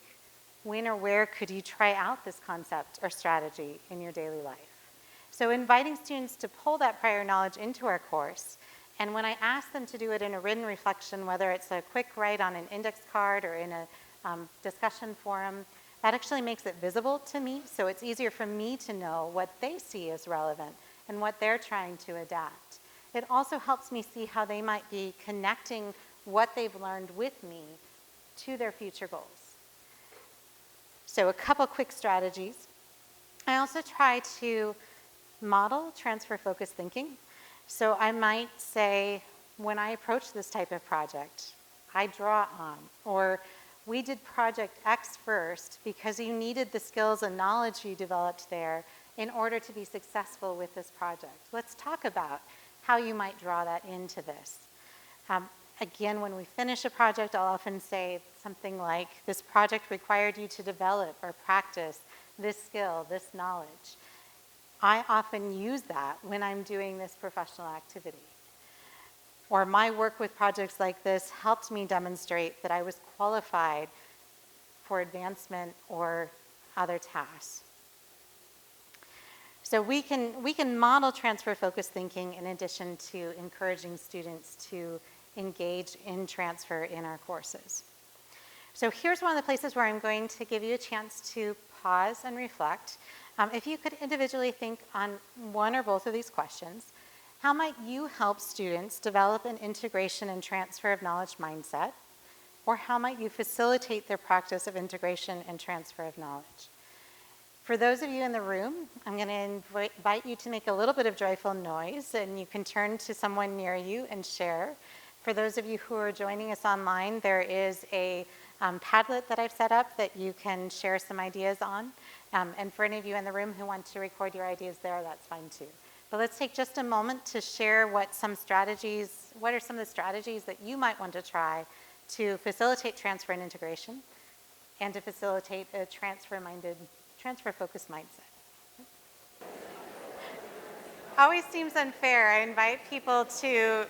when or where could you try out this concept or strategy in your daily life? So inviting students to pull that prior knowledge into our course, and when I ask them to do it in a written reflection, whether it's a quick write on an index card or in a discussion forum, that actually makes it visible to me, so it's easier for me to know what they see as relevant and what they're trying to adapt. It also helps me see how they might be connecting what they've learned with me to their future goals. So a couple quick strategies. I also try to model transfer-focused thinking. So I might say, when I approach this type of project, I draw on, or we did project X first because you needed the skills and knowledge you developed there in order to be successful with this project. Let's talk about how you might draw that into this. Again, when we finish a project, I'll often say something like, this project required you to develop or practice this skill, this knowledge. I often use that when I'm doing this professional activity. or my work with projects like this helped me demonstrate that I was qualified for advancement or other tasks. So we can model transfer-focused thinking in addition to encouraging students to engage in transfer in our courses. So here's one of the places where I'm going to give you a chance to pause and reflect. If you could individually think on one or both of these questions, how might you help students develop an integration and transfer of knowledge mindset? Or how might you facilitate their practice of integration and transfer of knowledge? For those of you in the room, I'm going to invite you to make a little bit of joyful noise, and you can turn to someone near you and share. For those of you who are joining us online, there is a Padlet that I've set up that you can share some ideas on. And for any of you in the room who want to record your ideas there, that's fine too. But let's take just a moment to share what are some of the strategies that you might want to try to facilitate transfer and integration and to facilitate a transfer-focused mindset. Always seems unfair. I invite people to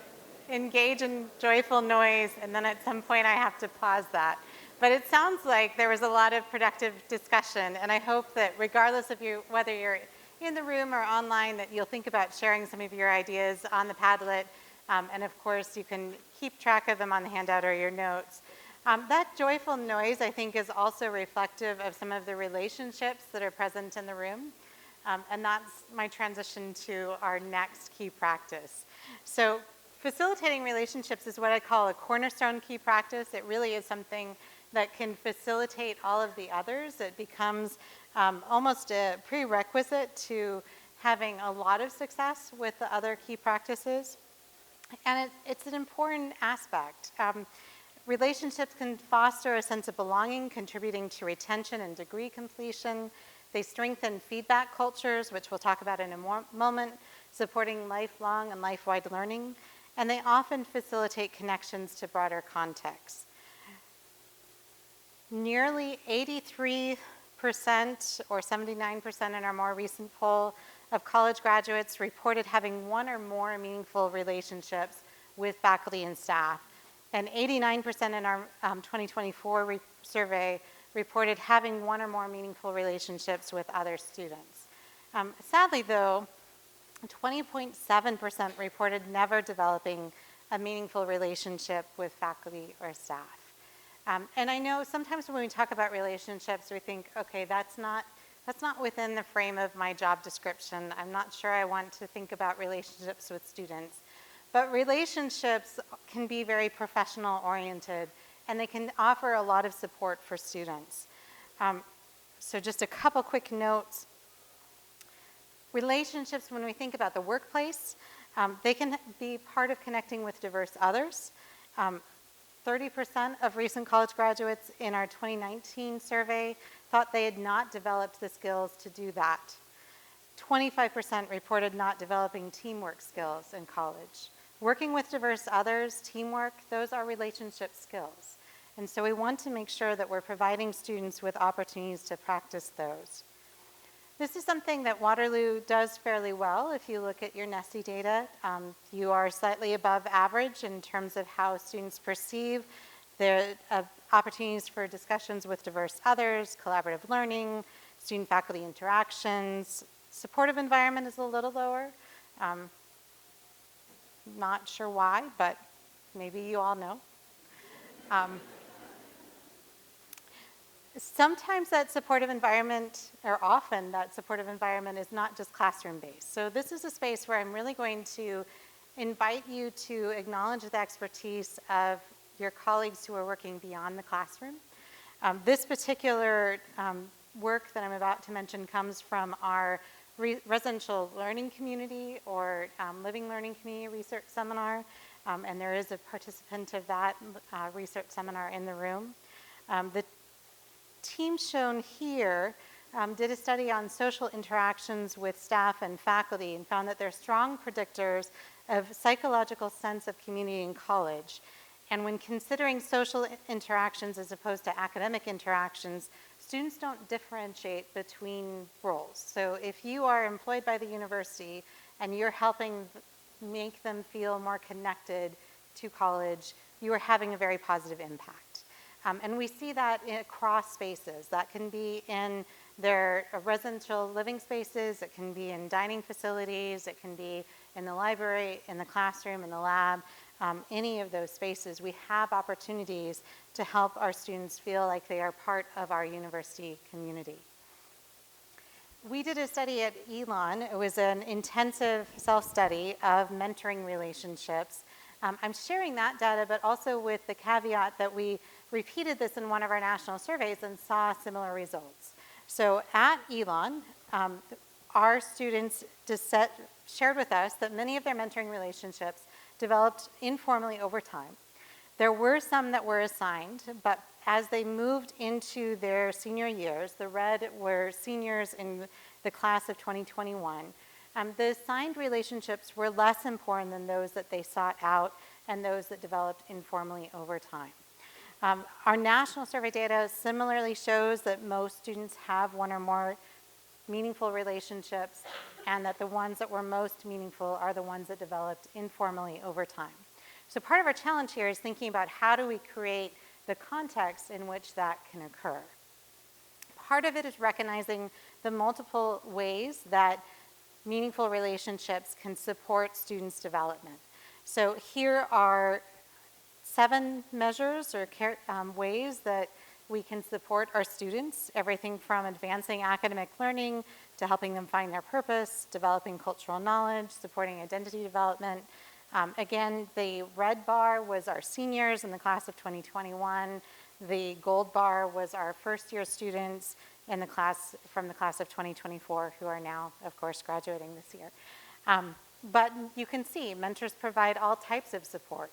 engage in joyful noise, and then at some point I have to pause that. But it sounds like there was a lot of productive discussion, and I hope that regardless of whether you're in the room or online, that you'll think about sharing some of your ideas on the Padlet, and of course you can keep track of them on the handout or your notes. That joyful noise, I think, is also reflective of some of the relationships that are present in the room, and that's my transition to our next key practice. So facilitating relationships is what I call a cornerstone key practice. It really is something that can facilitate all of the others. It becomes almost a prerequisite to having a lot of success with the other key practices. And it's an important aspect. Relationships can foster a sense of belonging, contributing to retention and degree completion. They strengthen feedback cultures, which we'll talk about in a moment, supporting lifelong and life-wide learning. And they often facilitate connections to broader contexts. Nearly 83% or 79% in our more recent poll of college graduates reported having one or more meaningful relationships with faculty and staff. And 89% in our 2024 survey reported having one or more meaningful relationships with other students. Sadly, though, 20.7% reported never developing a meaningful relationship with faculty or staff. And I know sometimes when we talk about relationships, we think, okay, that's not within the frame of my job description. I'm not sure I want to think about relationships with students. But relationships can be very professional oriented, and they can offer a lot of support for students. So just a couple quick notes. Relationships, when we think about the workplace, they can be part of connecting with diverse others. 30% of recent college graduates in our 2019 survey thought they had not developed the skills to do that. 25% reported not developing teamwork skills in college. Working with diverse others, teamwork, those are relationship skills. And so we want to make sure that we're providing students with opportunities to practice those. This is something that Waterloo does fairly well. If you look at your NESI data, you are slightly above average in terms of how students perceive their opportunities for discussions with diverse others, collaborative learning, student-faculty interactions. Supportive environment is a little lower. Not sure why, but maybe you all know. Sometimes that supportive environment, or often that supportive environment, is not just classroom-based. So this is a space where I'm really going to invite you to acknowledge the expertise of your colleagues who are working beyond the classroom. This particular work that I'm about to mention comes from our residential learning community or living learning community research seminar, and there is a participant of that research seminar in the room. The team shown here did a study on social interactions with staff and faculty and found that they're strong predictors of psychological sense of community in college. And when considering social interactions as opposed to academic interactions, students don't differentiate between roles. So if you are employed by the university and you're helping make them feel more connected to college, you are having a very positive impact. And we see that across spaces. That can be in their residential living spaces, it can be in dining facilities, it can be in the library, in the classroom, in the lab, any of those spaces. We have opportunities to help our students feel like they are part of our university community. We did a study at Elon. It was an intensive self-study of mentoring relationships. I'm sharing that data, but also with the caveat that we repeated this in one of our national surveys and saw similar results. So at Elon, our students shared with us that many of their mentoring relationships developed informally over time. There were some that were assigned, but as they moved into their senior years, the red were seniors in the class of 2021, the assigned relationships were less important than those that they sought out and those that developed informally over time. Our national survey data similarly shows that most students have one or more meaningful relationships, and that the ones that were most meaningful are the ones that developed informally over time. So part of our challenge here is thinking about how do we create the context in which that can occur. Part of it is recognizing the multiple ways that meaningful relationships can support students' development. So here are 7 measures or ways that we can support our students, everything from advancing academic learning to helping them find their purpose, developing cultural knowledge, supporting identity development. Again, the red bar was our seniors in the class of 2021. The gold bar was our first-year students in the class from the class of 2024, who are now, of course, graduating this year. But you can see mentors provide all types of support.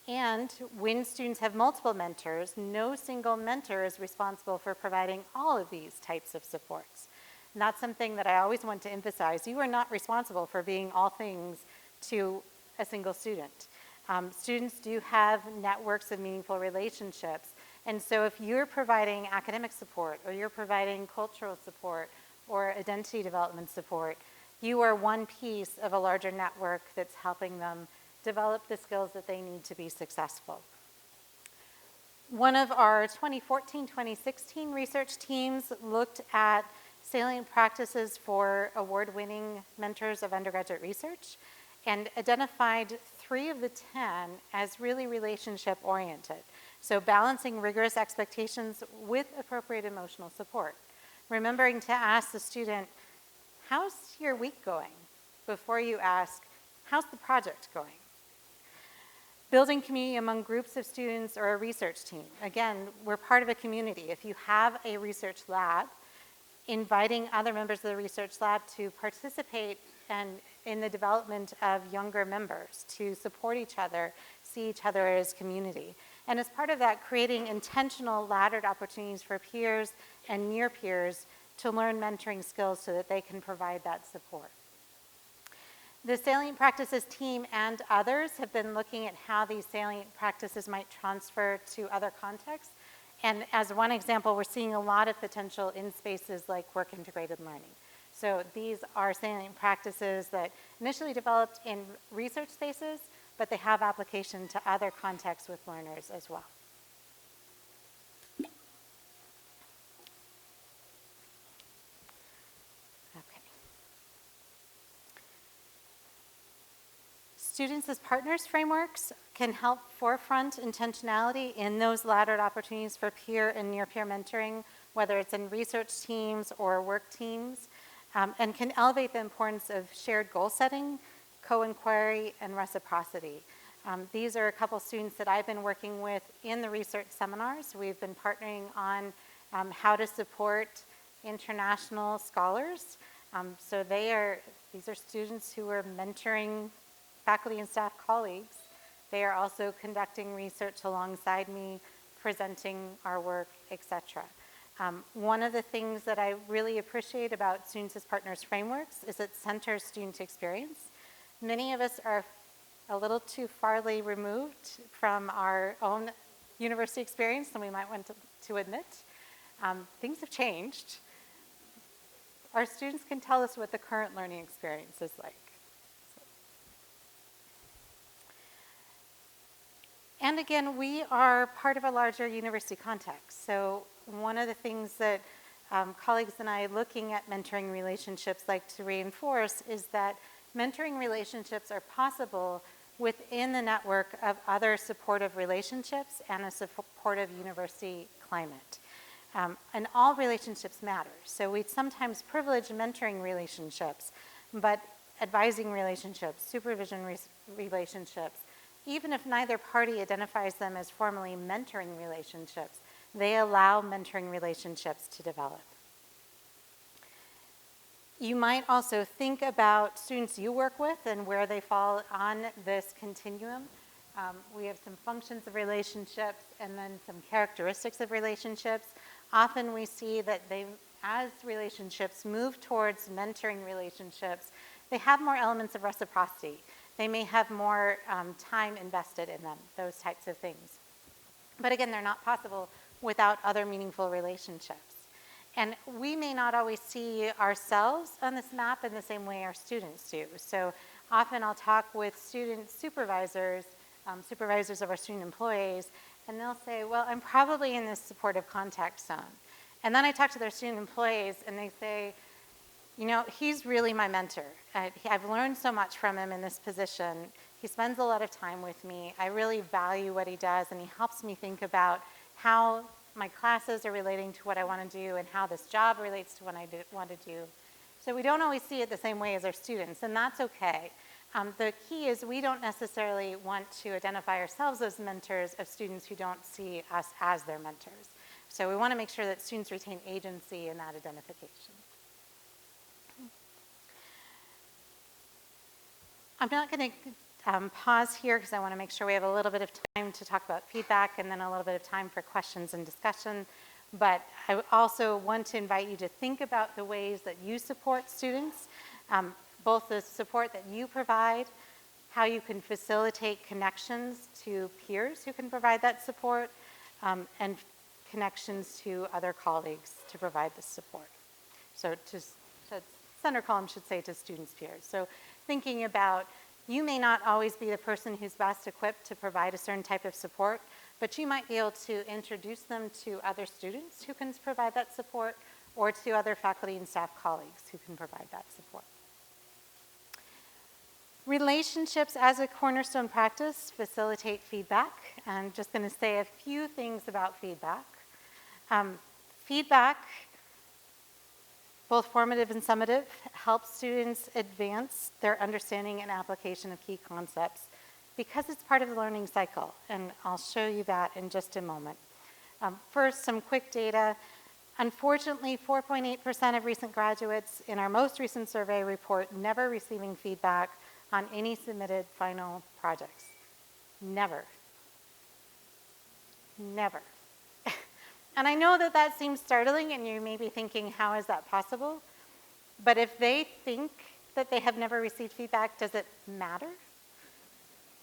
And when students have multiple mentors, no single mentor is responsible for providing all of these types of supports. And that's something that I always want to emphasize. You are not responsible for being all things to a single student. Students do have networks of meaningful relationships. And so if you're providing academic support, or you're providing cultural support, or identity development support, you are one piece of a larger network that's helping them develop the skills that they need to be successful. One of our 2014-2016 research teams looked at salient practices for award-winning mentors of undergraduate research and identified 3 of the 10 as really relationship-oriented. So balancing rigorous expectations with appropriate emotional support. Remembering to ask the student, how's your week going? Before you ask, how's the project going? Building community among groups of students or a research team. Again, we're part of a community. If you have a research lab, inviting other members of the research lab to participate in the development of younger members, to support each other, see each other as community. And as part of that, creating intentional laddered opportunities for peers and near peers to learn mentoring skills so that they can provide that support. The Salient Practices team and others have been looking at how these salient practices might transfer to other contexts. And as one example, we're seeing a lot of potential in spaces like work-integrated learning. So these are salient practices that initially developed in research spaces, but they have application to other contexts with learners as well. Students as Partners frameworks can help forefront intentionality in those laddered opportunities for peer and near-peer mentoring, whether it's in research teams or work teams, and can elevate the importance of shared goal setting, co-inquiry, and reciprocity. These are a couple students that I've been working with in the research seminars. We've been partnering on how to support international scholars. So these are students who are mentoring faculty and staff colleagues. They are also conducting research alongside me, presenting our work, etc. One of the things that I really appreciate about Students as Partners frameworks is it centers student experience. Many of us are a little too farly removed from our own university experience than we might want to admit. Things have changed. Our students can tell us what the current learning experience is like. And again, we are part of a larger university context. So one of the things that colleagues and I looking at mentoring relationships like to reinforce is that mentoring relationships are possible within the network of other supportive relationships and a supportive university climate. And all relationships matter. So we sometimes privilege mentoring relationships, but advising relationships, supervision relationships, even if neither party identifies them as formally mentoring relationships, they allow mentoring relationships to develop. You might also think about students you work with and where they fall on this continuum. We have some functions of relationships and then some characteristics of relationships. Often we see that as relationships move towards mentoring relationships, they have more elements of reciprocity. They may have more time invested in them, those types of things. But again, they're not possible without other meaningful relationships. And we may not always see ourselves on this map in the same way our students do. So often I'll talk with student supervisors, supervisors of our student employees, and they'll say, well, I'm probably in this supportive contact zone. And then I talk to their student employees and they say, you know, he's really my mentor. I've learned so much from him in this position. He spends a lot of time with me. I really value what he does, and he helps me think about how my classes are relating to what I want to do and how this job relates to what I want to do. So we don't always see it the same way as our students, and that's okay. The key is we don't necessarily want to identify ourselves as mentors of students who don't see us as their mentors. So we want to make sure that students retain agency in that identification. I'm not going to pause here because I want to make sure we have a little bit of time to talk about feedback and then a little bit of time for questions and discussion. But I also want to invite you to think about the ways that you support students, both the support that you provide, how you can facilitate connections to peers who can provide that support, and connections to other colleagues to provide this support. So center column should say to students' peers. So thinking about, you may not always be the person who's best equipped to provide a certain type of support, but you might be able to introduce them to other students who can provide that support, or to other faculty and staff colleagues who can provide that support. Relationships as a cornerstone practice facilitate feedback. I'm just going to say a few things about feedback. Feedback, both formative and summative, helps students advance their understanding and application of key concepts because it's part of the learning cycle, and I'll show you that in just a moment. First, some quick data. Unfortunately, 4.8% of recent graduates in our most recent survey report never receiving feedback on any submitted final projects. Never. Never. And I know that that seems startling, and you may be thinking, how is that possible? But if they think that they have never received feedback, does it matter?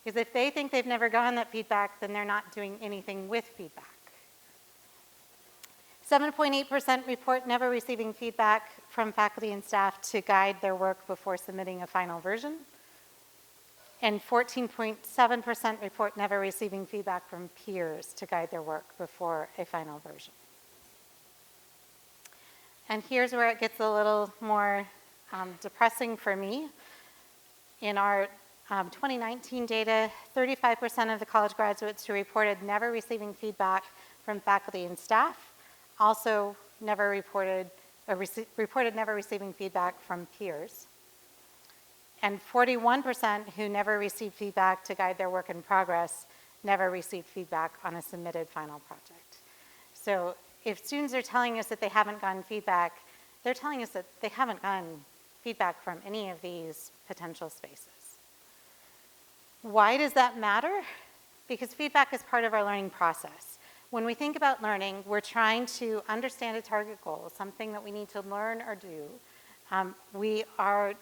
Because if they think they've never gotten that feedback, then they're not doing anything with feedback. 7.8% report never receiving feedback from faculty and staff to guide their work before submitting a final version. And 14.7% report never receiving feedback from peers to guide their work before a final version. And here's where it gets a little more depressing for me. In our 2019 data, 35% of the college graduates who reported never receiving feedback from faculty and staff also never reported never receiving feedback from peers. And 41% who never received feedback to guide their work in progress never received feedback on a submitted final project. So if students are telling us that they haven't gotten feedback, they're telling us that they haven't gotten feedback from any of these potential spaces. Why does that matter? Because feedback is part of our learning process. When we think about learning, we're trying to understand a target goal, something that we need to learn or do. We are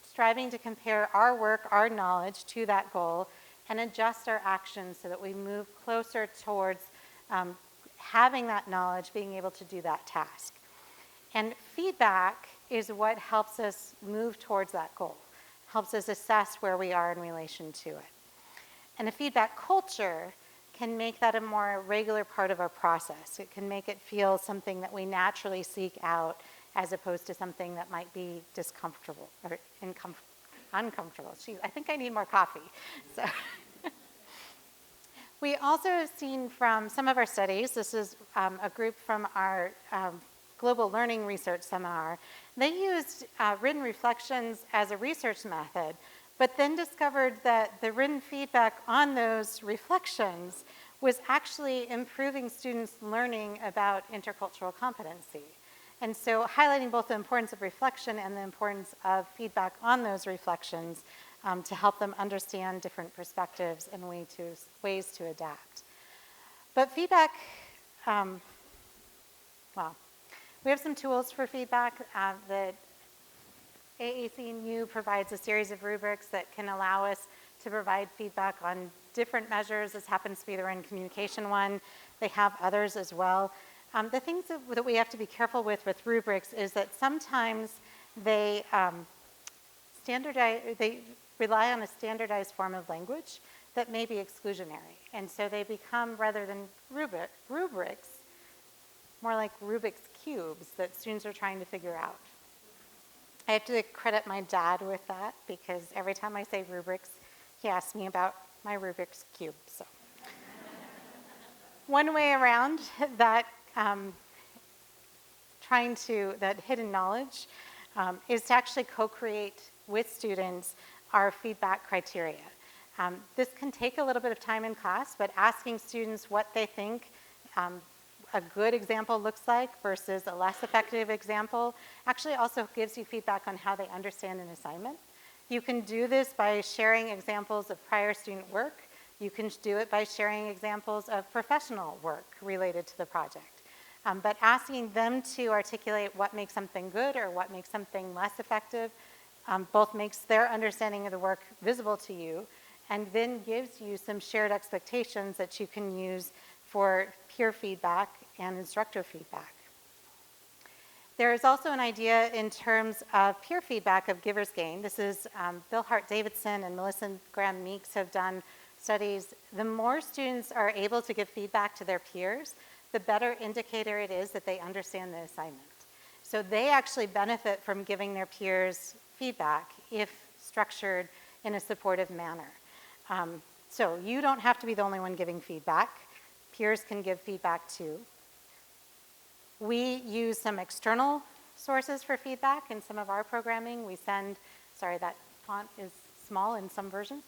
striving to compare our work, our knowledge to that goal, and adjust our actions so that we move closer towards having that knowledge, being able to do that task. And feedback is what helps us move towards that goal, helps us assess where we are in relation to it. And a feedback culture can make that a more regular part of our process. It can make it feel something that we naturally seek out as opposed to something that might be discomfortable or uncomfortable. Jeez, I think I need more coffee. So. We also have seen from some of our studies, this is a group from our Global Learning Research Seminar, they used written reflections as a research method, but then discovered that the written feedback on those reflections was actually improving students' learning about intercultural competency. And so highlighting both the importance of reflection and the importance of feedback on those reflections to help them understand different perspectives and ways to adapt. But feedback, well, we have some tools for feedback. The AAC&U provides a series of rubrics that can allow us to provide feedback on different measures. This happens to be the written communication one. They have others as well. The things that we have to be careful with rubrics is that sometimes they rely on a standardized form of language that may be exclusionary. And so they become, rather than rubrics, more like Rubik's cubes that students are trying to figure out. I have to credit my dad with that because every time I say rubrics, he asks me about my Rubik's cube. So, one way around that that hidden knowledge is to actually co-create with students our feedback criteria. This can take a little bit of time in class, but asking students what they think a good example looks like versus a less effective example actually also gives you feedback on how they understand an assignment. You can do this by sharing examples of prior student work. You can do it by sharing examples of professional work related to the project. But asking them to articulate what makes something good or what makes something less effective both makes their understanding of the work visible to you and then gives you some shared expectations that you can use for peer feedback and instructor feedback. There is also an idea in terms of peer feedback of giver's gain. This is Bill Hart-Davidson and Melissa Graham-Meeks have done studies. The more students are able to give feedback to their peers, the better indicator it is that they understand the assignment. So they actually benefit from giving their peers feedback if structured in a supportive manner. So you don't have to be the only one giving feedback. Peers can give feedback too. We use some external sources for feedback in some of our programming. We send, sorry, that font is small in some versions.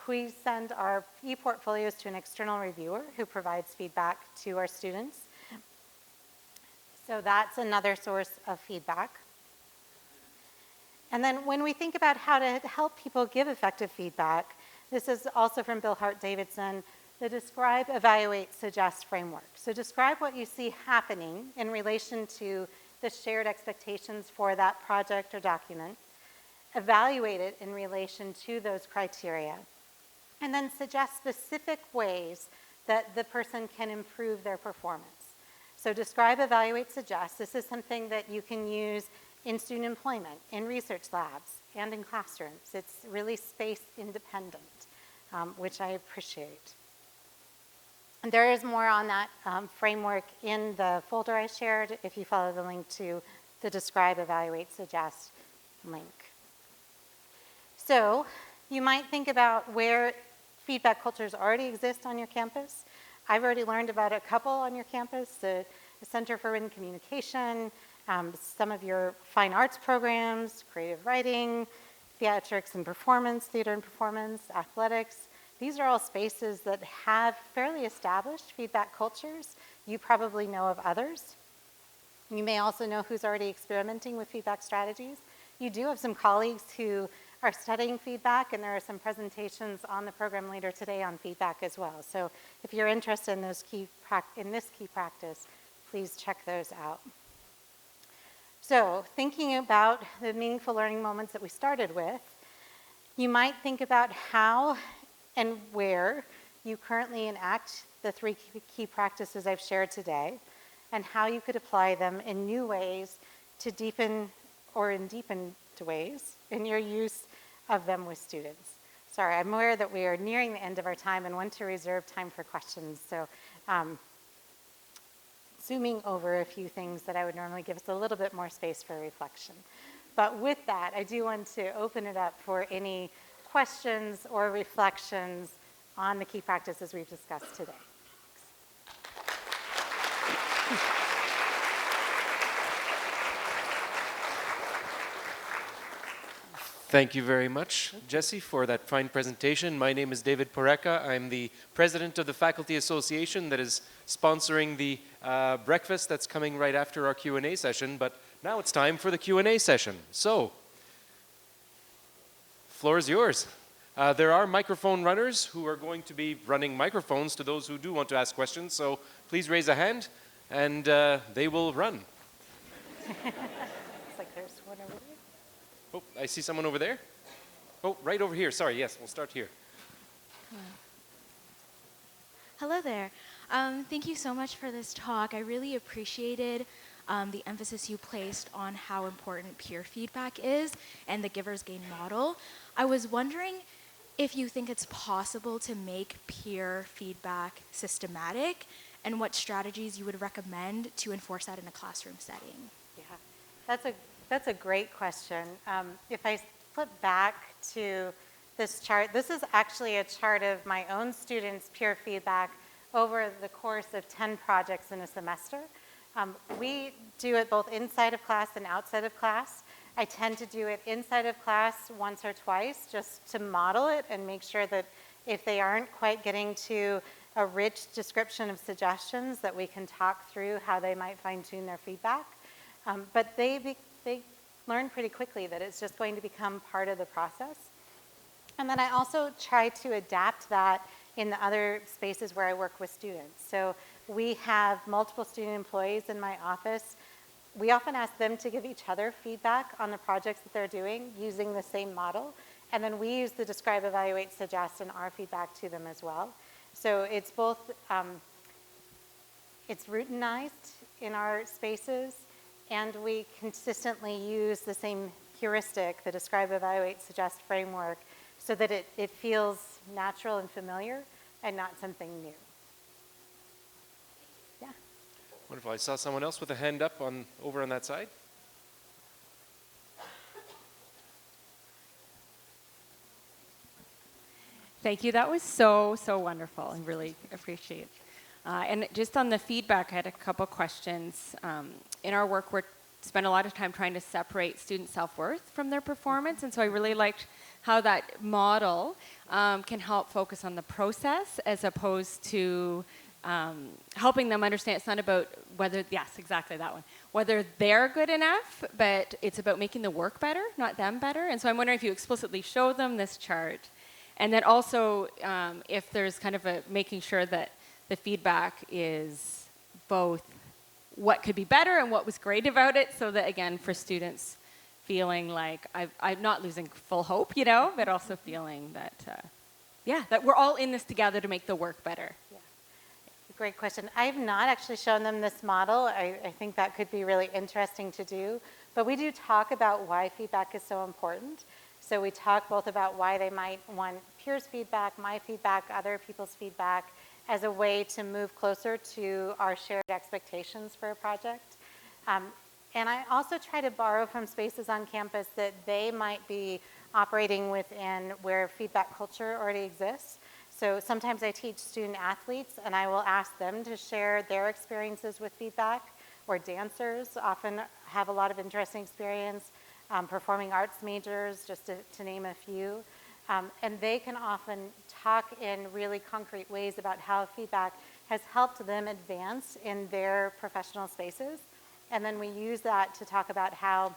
We send our e-portfolios to an external reviewer who provides feedback to our students. So that's another source of feedback. And then when we think about how to help people give effective feedback, this is also from Bill Hart-Davidson, the describe, evaluate, suggest framework. So describe what you see happening in relation to the shared expectations for that project or document. Evaluate it in relation to those criteria. And then suggest specific ways that the person can improve their performance. So describe, evaluate, suggest. This is something that you can use in student employment, in research labs, and in classrooms. It's really space independent, which I appreciate. And there is more on that framework in the folder I shared if you follow the link to the describe, evaluate, suggest link. So you might think about where feedback cultures already exist on your campus. I've already learned about a couple on your campus, the Center for Written Communication, some of your fine arts programs, creative writing, theatrics and performance, theater and performance, athletics. These are all spaces that have fairly established feedback cultures. You probably know of others. You may also know who's already experimenting with feedback strategies. You do have some colleagues who are studying feedback, and there are some presentations on the program later today on feedback as well. So if you're interested in this key practice, please check those out. So thinking about the meaningful learning moments that we started with, you might think about how and where you currently enact the three key practices I've shared today, and how you could apply them in new ways to deepen or in deepened ways in your use of them with students. sorry, I'm aware that we are nearing the end of our time and want to reserve time for questions. So zooming over a few things that I would normally give us a little bit more space for reflection. But with that, I do want to open it up for any questions or reflections on the key practices we've discussed today. Thank you very much, Jessie, for that fine presentation. My name is David Poreka. I'm the president of the Faculty Association that is sponsoring the breakfast that's coming right after our Q&A session. But now it's time for the Q&A session. So, floor is yours. There are microphone runners who are going to be running microphones to those who do want to ask questions. So please raise a hand, and they will run. Looks like there's one over there. Oh, I see someone over there. Oh, right over here. Sorry, yes, we'll start here. Hello there. Thank you so much for this talk. I really appreciated the emphasis you placed on how important peer feedback is and the giver's gain model. I was wondering if you think it's possible to make peer feedback systematic and what strategies you would recommend to enforce that in a classroom setting. Yeah, that's a great question. If I flip back to this chart, this is actually a chart of my own students' peer feedback over the course of 10 projects in a semester. We do it both inside of class and outside of class. I tend to do it inside of class once or twice just to model it and make sure that if they aren't quite getting to a rich description of suggestions that we can talk through how they might fine-tune their feedback. But they learn pretty quickly that it's just going to become part of the process. And then I also try to adapt that in the other spaces where I work with students. So we have multiple student employees in my office. We often ask them to give each other feedback on the projects that they're doing using the same model. And then we use the describe, evaluate, suggest, and our feedback to them as well. So it's both, it's routinized in our spaces, and we consistently use the same heuristic, the describe, evaluate, suggest framework, so that it feels natural and familiar and not something new. Yeah. Wonderful. I saw someone else with a hand up over on that side. Thank you. That was so wonderful. I really appreciate it. And just on the feedback, I had a couple questions. In our work, we spend a lot of time trying to separate student self-worth from their performance, and so I really liked how that model can help focus on the process as opposed to helping them understand it's not about whether, yes, exactly that one, whether they're good enough, but it's about making the work better, not them better. And so I'm wondering if you explicitly show them this chart, and then also if there's kind of a making sure that the feedback is both what could be better and what was great about it, so that, again, for students feeling like I'm not losing full hope, but also feeling that, that we're all in this together to make the work better. Yeah. Great question. I have not actually shown them this model. I think that could be really interesting to do. But we do talk about why feedback is so important. So we talk both about why they might want peers' feedback, my feedback, other people's feedback, as a way to move closer to our shared expectations for a project. And I also try to borrow from spaces on campus that they might be operating within where feedback culture already exists. So sometimes I teach student athletes and I will ask them to share their experiences with feedback, or dancers often have a lot of interesting experience, performing arts majors, just to name a few. And they can often talk in really concrete ways about how feedback has helped them advance in their professional spaces. And then we use that to talk about how,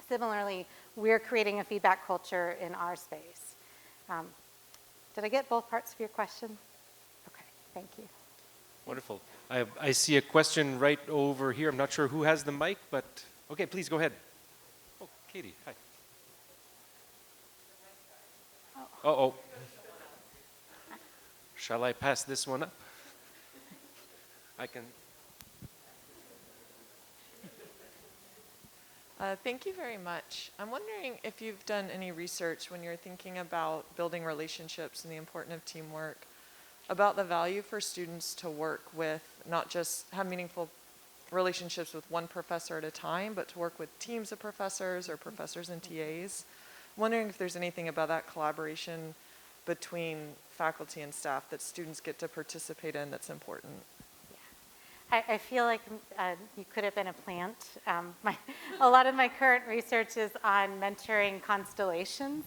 similarly, we're creating a feedback culture in our space. Did I get both parts of your question? Okay, thank you. Wonderful. I see a question right over here. I'm not sure who has the mic, but okay, please go ahead. Oh, Katie, hi. Uh-oh. Shall I pass this one up? I can. Thank you very much. I'm wondering if you've done any research when you're thinking about building relationships and the importance of teamwork, about the value for students to work with, not just have meaningful relationships with one professor at a time, but to work with teams of professors or professors and TAs. I'm wondering if there's anything about that collaboration between faculty and staff that students get to participate in that's important. I feel like you could have been a plant. A lot of my current research is on mentoring constellations.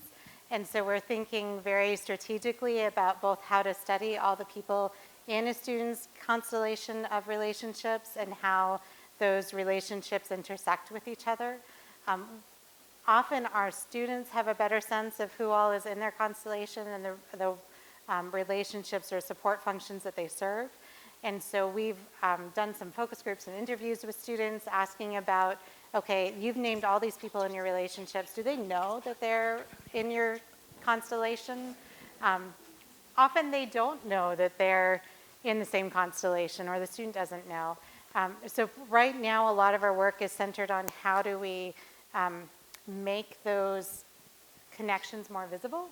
And so we're thinking very strategically about both how to study all the people in a student's constellation of relationships and how those relationships intersect with each other. Often our students have a better sense of who all is in their constellation and the relationships or support functions that they serve. And so we've done some focus groups and interviews with students asking about, okay, you've named all these people in your relationships. Do they know that they're in your constellation? Often they don't know that they're in the same constellation, or the student doesn't know. So right now, a lot of our work is centered on how do we make those connections more visible.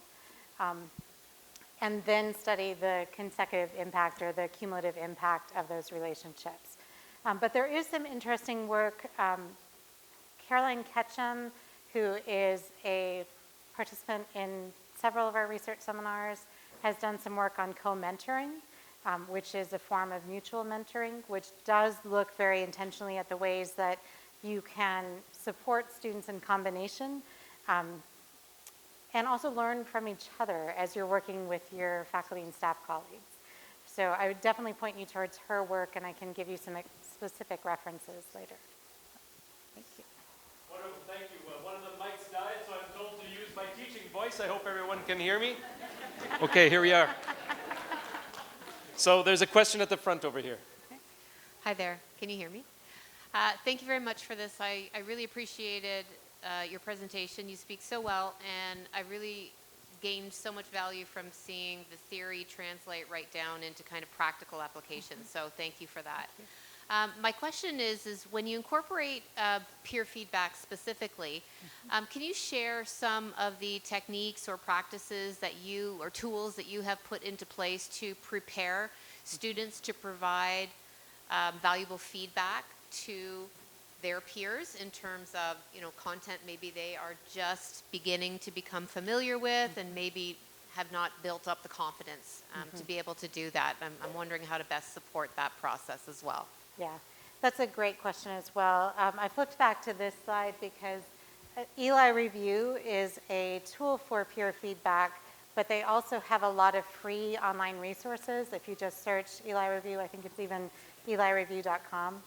And then study the consecutive impact or the cumulative impact of those relationships. But there is some interesting work. Caroline Ketchum, who is a participant in several of our research seminars, has done some work on co-mentoring, which is a form of mutual mentoring, which does look very intentionally at the ways that you can support students in combination, and also learn from each other as you're working with your faculty and staff colleagues. So I would definitely point you towards her work, and I can give you some specific references later. Thank you. Wonderful, thank you. One of the mics died, so I'm told to use my teaching voice. I hope everyone can hear me. Okay, here we are. So there's a question at the front over here. Hi there, can you hear me? Thank you very much for this. I really appreciated your presentation. You speak so well, and I really gained so much value from seeing the theory translate right down into kind of practical applications. So thank you for that. My question is when you incorporate peer feedback specifically, can you share some of the techniques or practices that you, or tools that you have put into place to prepare students to provide valuable feedback to their peers in terms of, content maybe they are just beginning to become familiar with and maybe have not built up the confidence to be able to do that? I'm wondering how to best support that process as well. Yeah, that's a great question as well. I flipped back to this slide because Eli Review is a tool for peer feedback, but they also have a lot of free online resources. If you just search Eli Review, I think it's even elireview.com.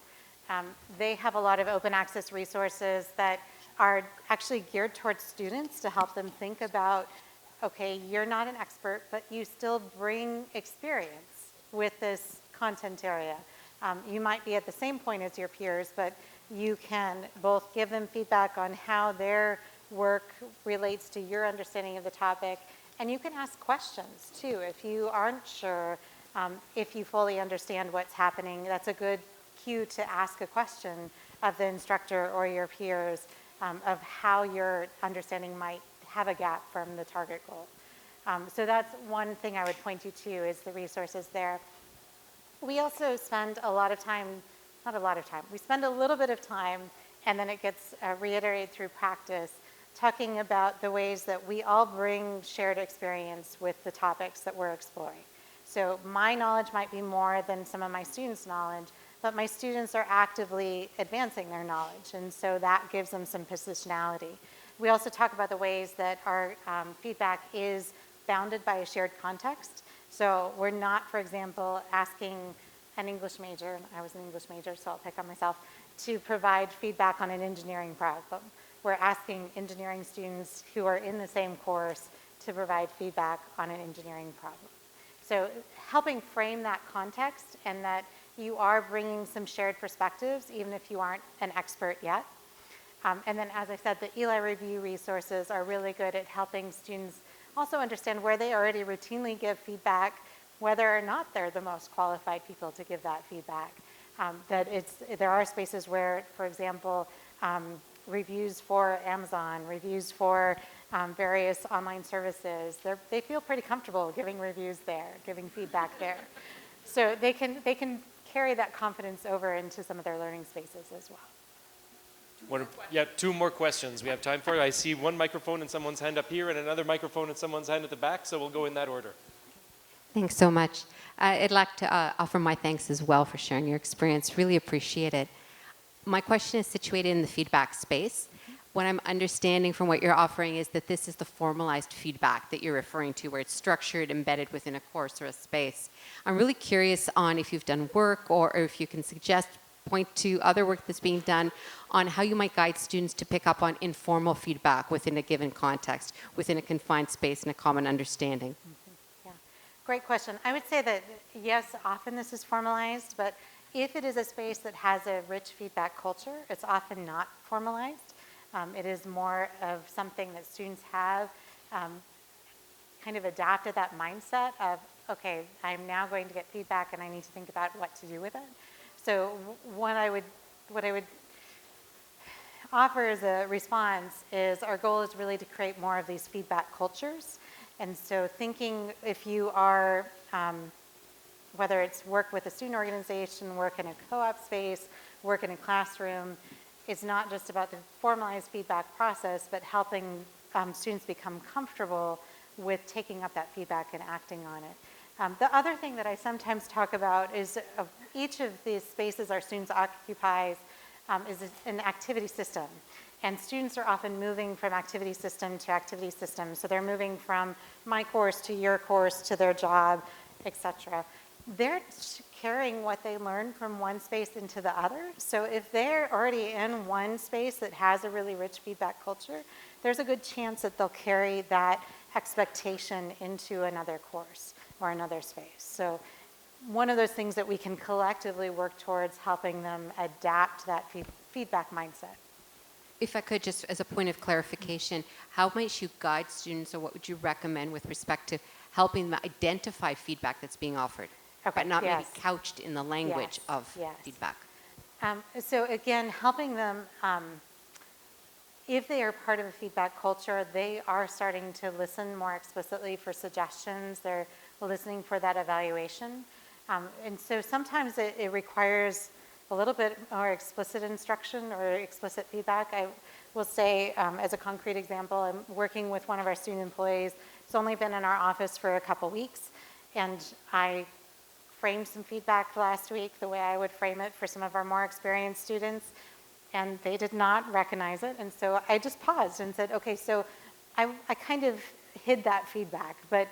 They have a lot of open access resources that are actually geared towards students to help them think about, okay, you're not an expert, but you still bring experience with this content area. You might be at the same point as your peers, but you can both give them feedback on how their work relates to your understanding of the topic, and you can ask questions too. If you aren't sure if you fully understand what's happening, that's a good cue to ask a question of the instructor or your peers of how your understanding might have a gap from the target goal. So that's one thing I would point you to, is the resources there. We also spend a lot of time, not a lot of time, we spend a little bit of time, and then it gets reiterated through practice, talking about the ways that we all bring shared experience with the topics that we're exploring. So my knowledge might be more than some of my students' knowledge, but my students are actively advancing their knowledge, and so that gives them some positionality. We also talk about the ways that our feedback is bounded by a shared context. So we're not, for example, asking an English major, and I was an English major, so I'll pick on myself, to provide feedback on an engineering problem. We're asking engineering students who are in the same course to provide feedback on an engineering problem. So helping frame that context, and that you are bringing some shared perspectives, even if you aren't an expert yet. And then, as I said, the Eli Review resources are really good at helping students also understand where they already routinely give feedback, whether or not they're the most qualified people to give that feedback. There are spaces where, for example, reviews for Amazon, reviews for various online services. They feel pretty comfortable giving reviews there, giving feedback there. So they can carry that confidence over into some of their learning spaces as well. Yeah, 2 more questions we have time for. I see one microphone in someone's hand up here and another microphone in someone's hand at the back, so we'll go in that order. Thanks so much. I'd like to offer my thanks as well for sharing your experience. Really appreciate it. My question is situated in the feedback space. What I'm understanding from what you're offering is that this is the formalized feedback that you're referring to, where it's structured, embedded within a course or a space. I'm really curious on if you've done work or if you can suggest, point to other work that's being done on how you might guide students to pick up on informal feedback within a given context, within a confined space and a common understanding. Yeah, great question. I would say that yes, often this is formalized, but if it is a space that has a rich feedback culture, it's often not formalized. It is more of something that students have kind of adapted that mindset of, okay, I'm now going to get feedback and I need to think about what to do with it. So what I would offer as a response is our goal is really to create more of these feedback cultures. And so thinking if you are, whether it's work with a student organization, work in a co-op space, work in a classroom, it's not just about the formalized feedback process, but helping students become comfortable with taking up that feedback and acting on it. The other thing that I sometimes talk about is each of these spaces our students occupy is an activity system. And students are often moving from activity system to activity system. So they're moving from my course to your course to their job, etc. They're carrying what they learned from one space into the other. So if they're already in one space that has a really rich feedback culture, there's a good chance that they'll carry that expectation into another course or another space. So one of those things that we can collectively work towards helping them adapt that feedback mindset. If I could, just as a point of clarification, how might you guide students, or what would you recommend with respect to helping them identify feedback that's being offered, but not maybe couched in the language of feedback? So again, helping them, if they are part of a feedback culture, they are starting to listen more explicitly for suggestions. They're listening for that evaluation. And so sometimes it requires a little bit more explicit instruction or explicit feedback. I will say, as a concrete example, I'm working with one of our student employees. It's only been in our office for a couple weeks, and I framed some feedback last week the way I would frame it for some of our more experienced students, and they did not recognize it. And so I just paused and said, okay, so I kind of hid that feedback, but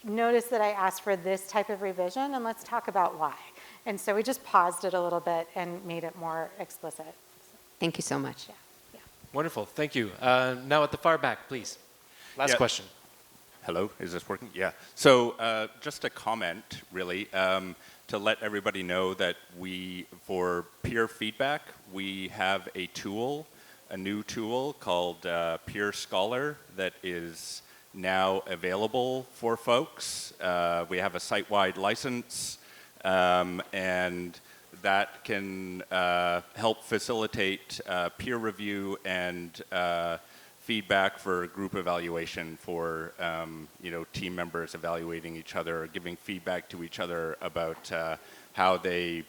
notice that I asked for this type of revision, and let's talk about why. And so we just paused it a little bit and made it more explicit. Thank you so much. Yeah. Wonderful, thank you. Now at the far back, please. Last question. Hello, is this working? Yeah. So just a comment, really, to let everybody know that for peer feedback, we have a new tool called Peer Scholar that is now available for folks. We have a site-wide license, and that can help facilitate peer review and feedback for group evaluation for team members evaluating each other, giving feedback to each other about how they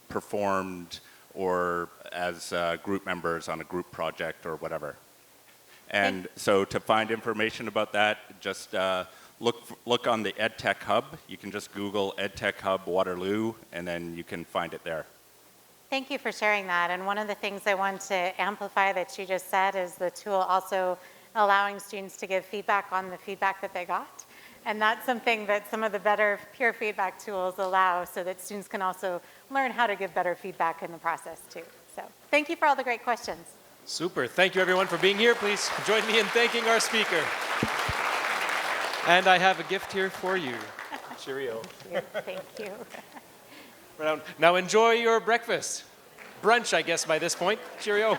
performed, or as group members on a group project or whatever. And so to find information about that, just look on the EdTech Hub. You can just Google EdTech Hub Waterloo, and then you can find it there. Thank you for sharing that. And one of the things I want to amplify that you just said is the tool also allowing students to give feedback on the feedback that they got. And that's something that some of the better peer feedback tools allow, so that students can also learn how to give better feedback in the process too. So thank you for all the great questions. Super. Thank you, everyone, for being here. Please join me in thanking our speaker. And I have a gift here for you. Cheerio. Thank you. Now enjoy your breakfast. Brunch, I guess, by this point. Cheerio.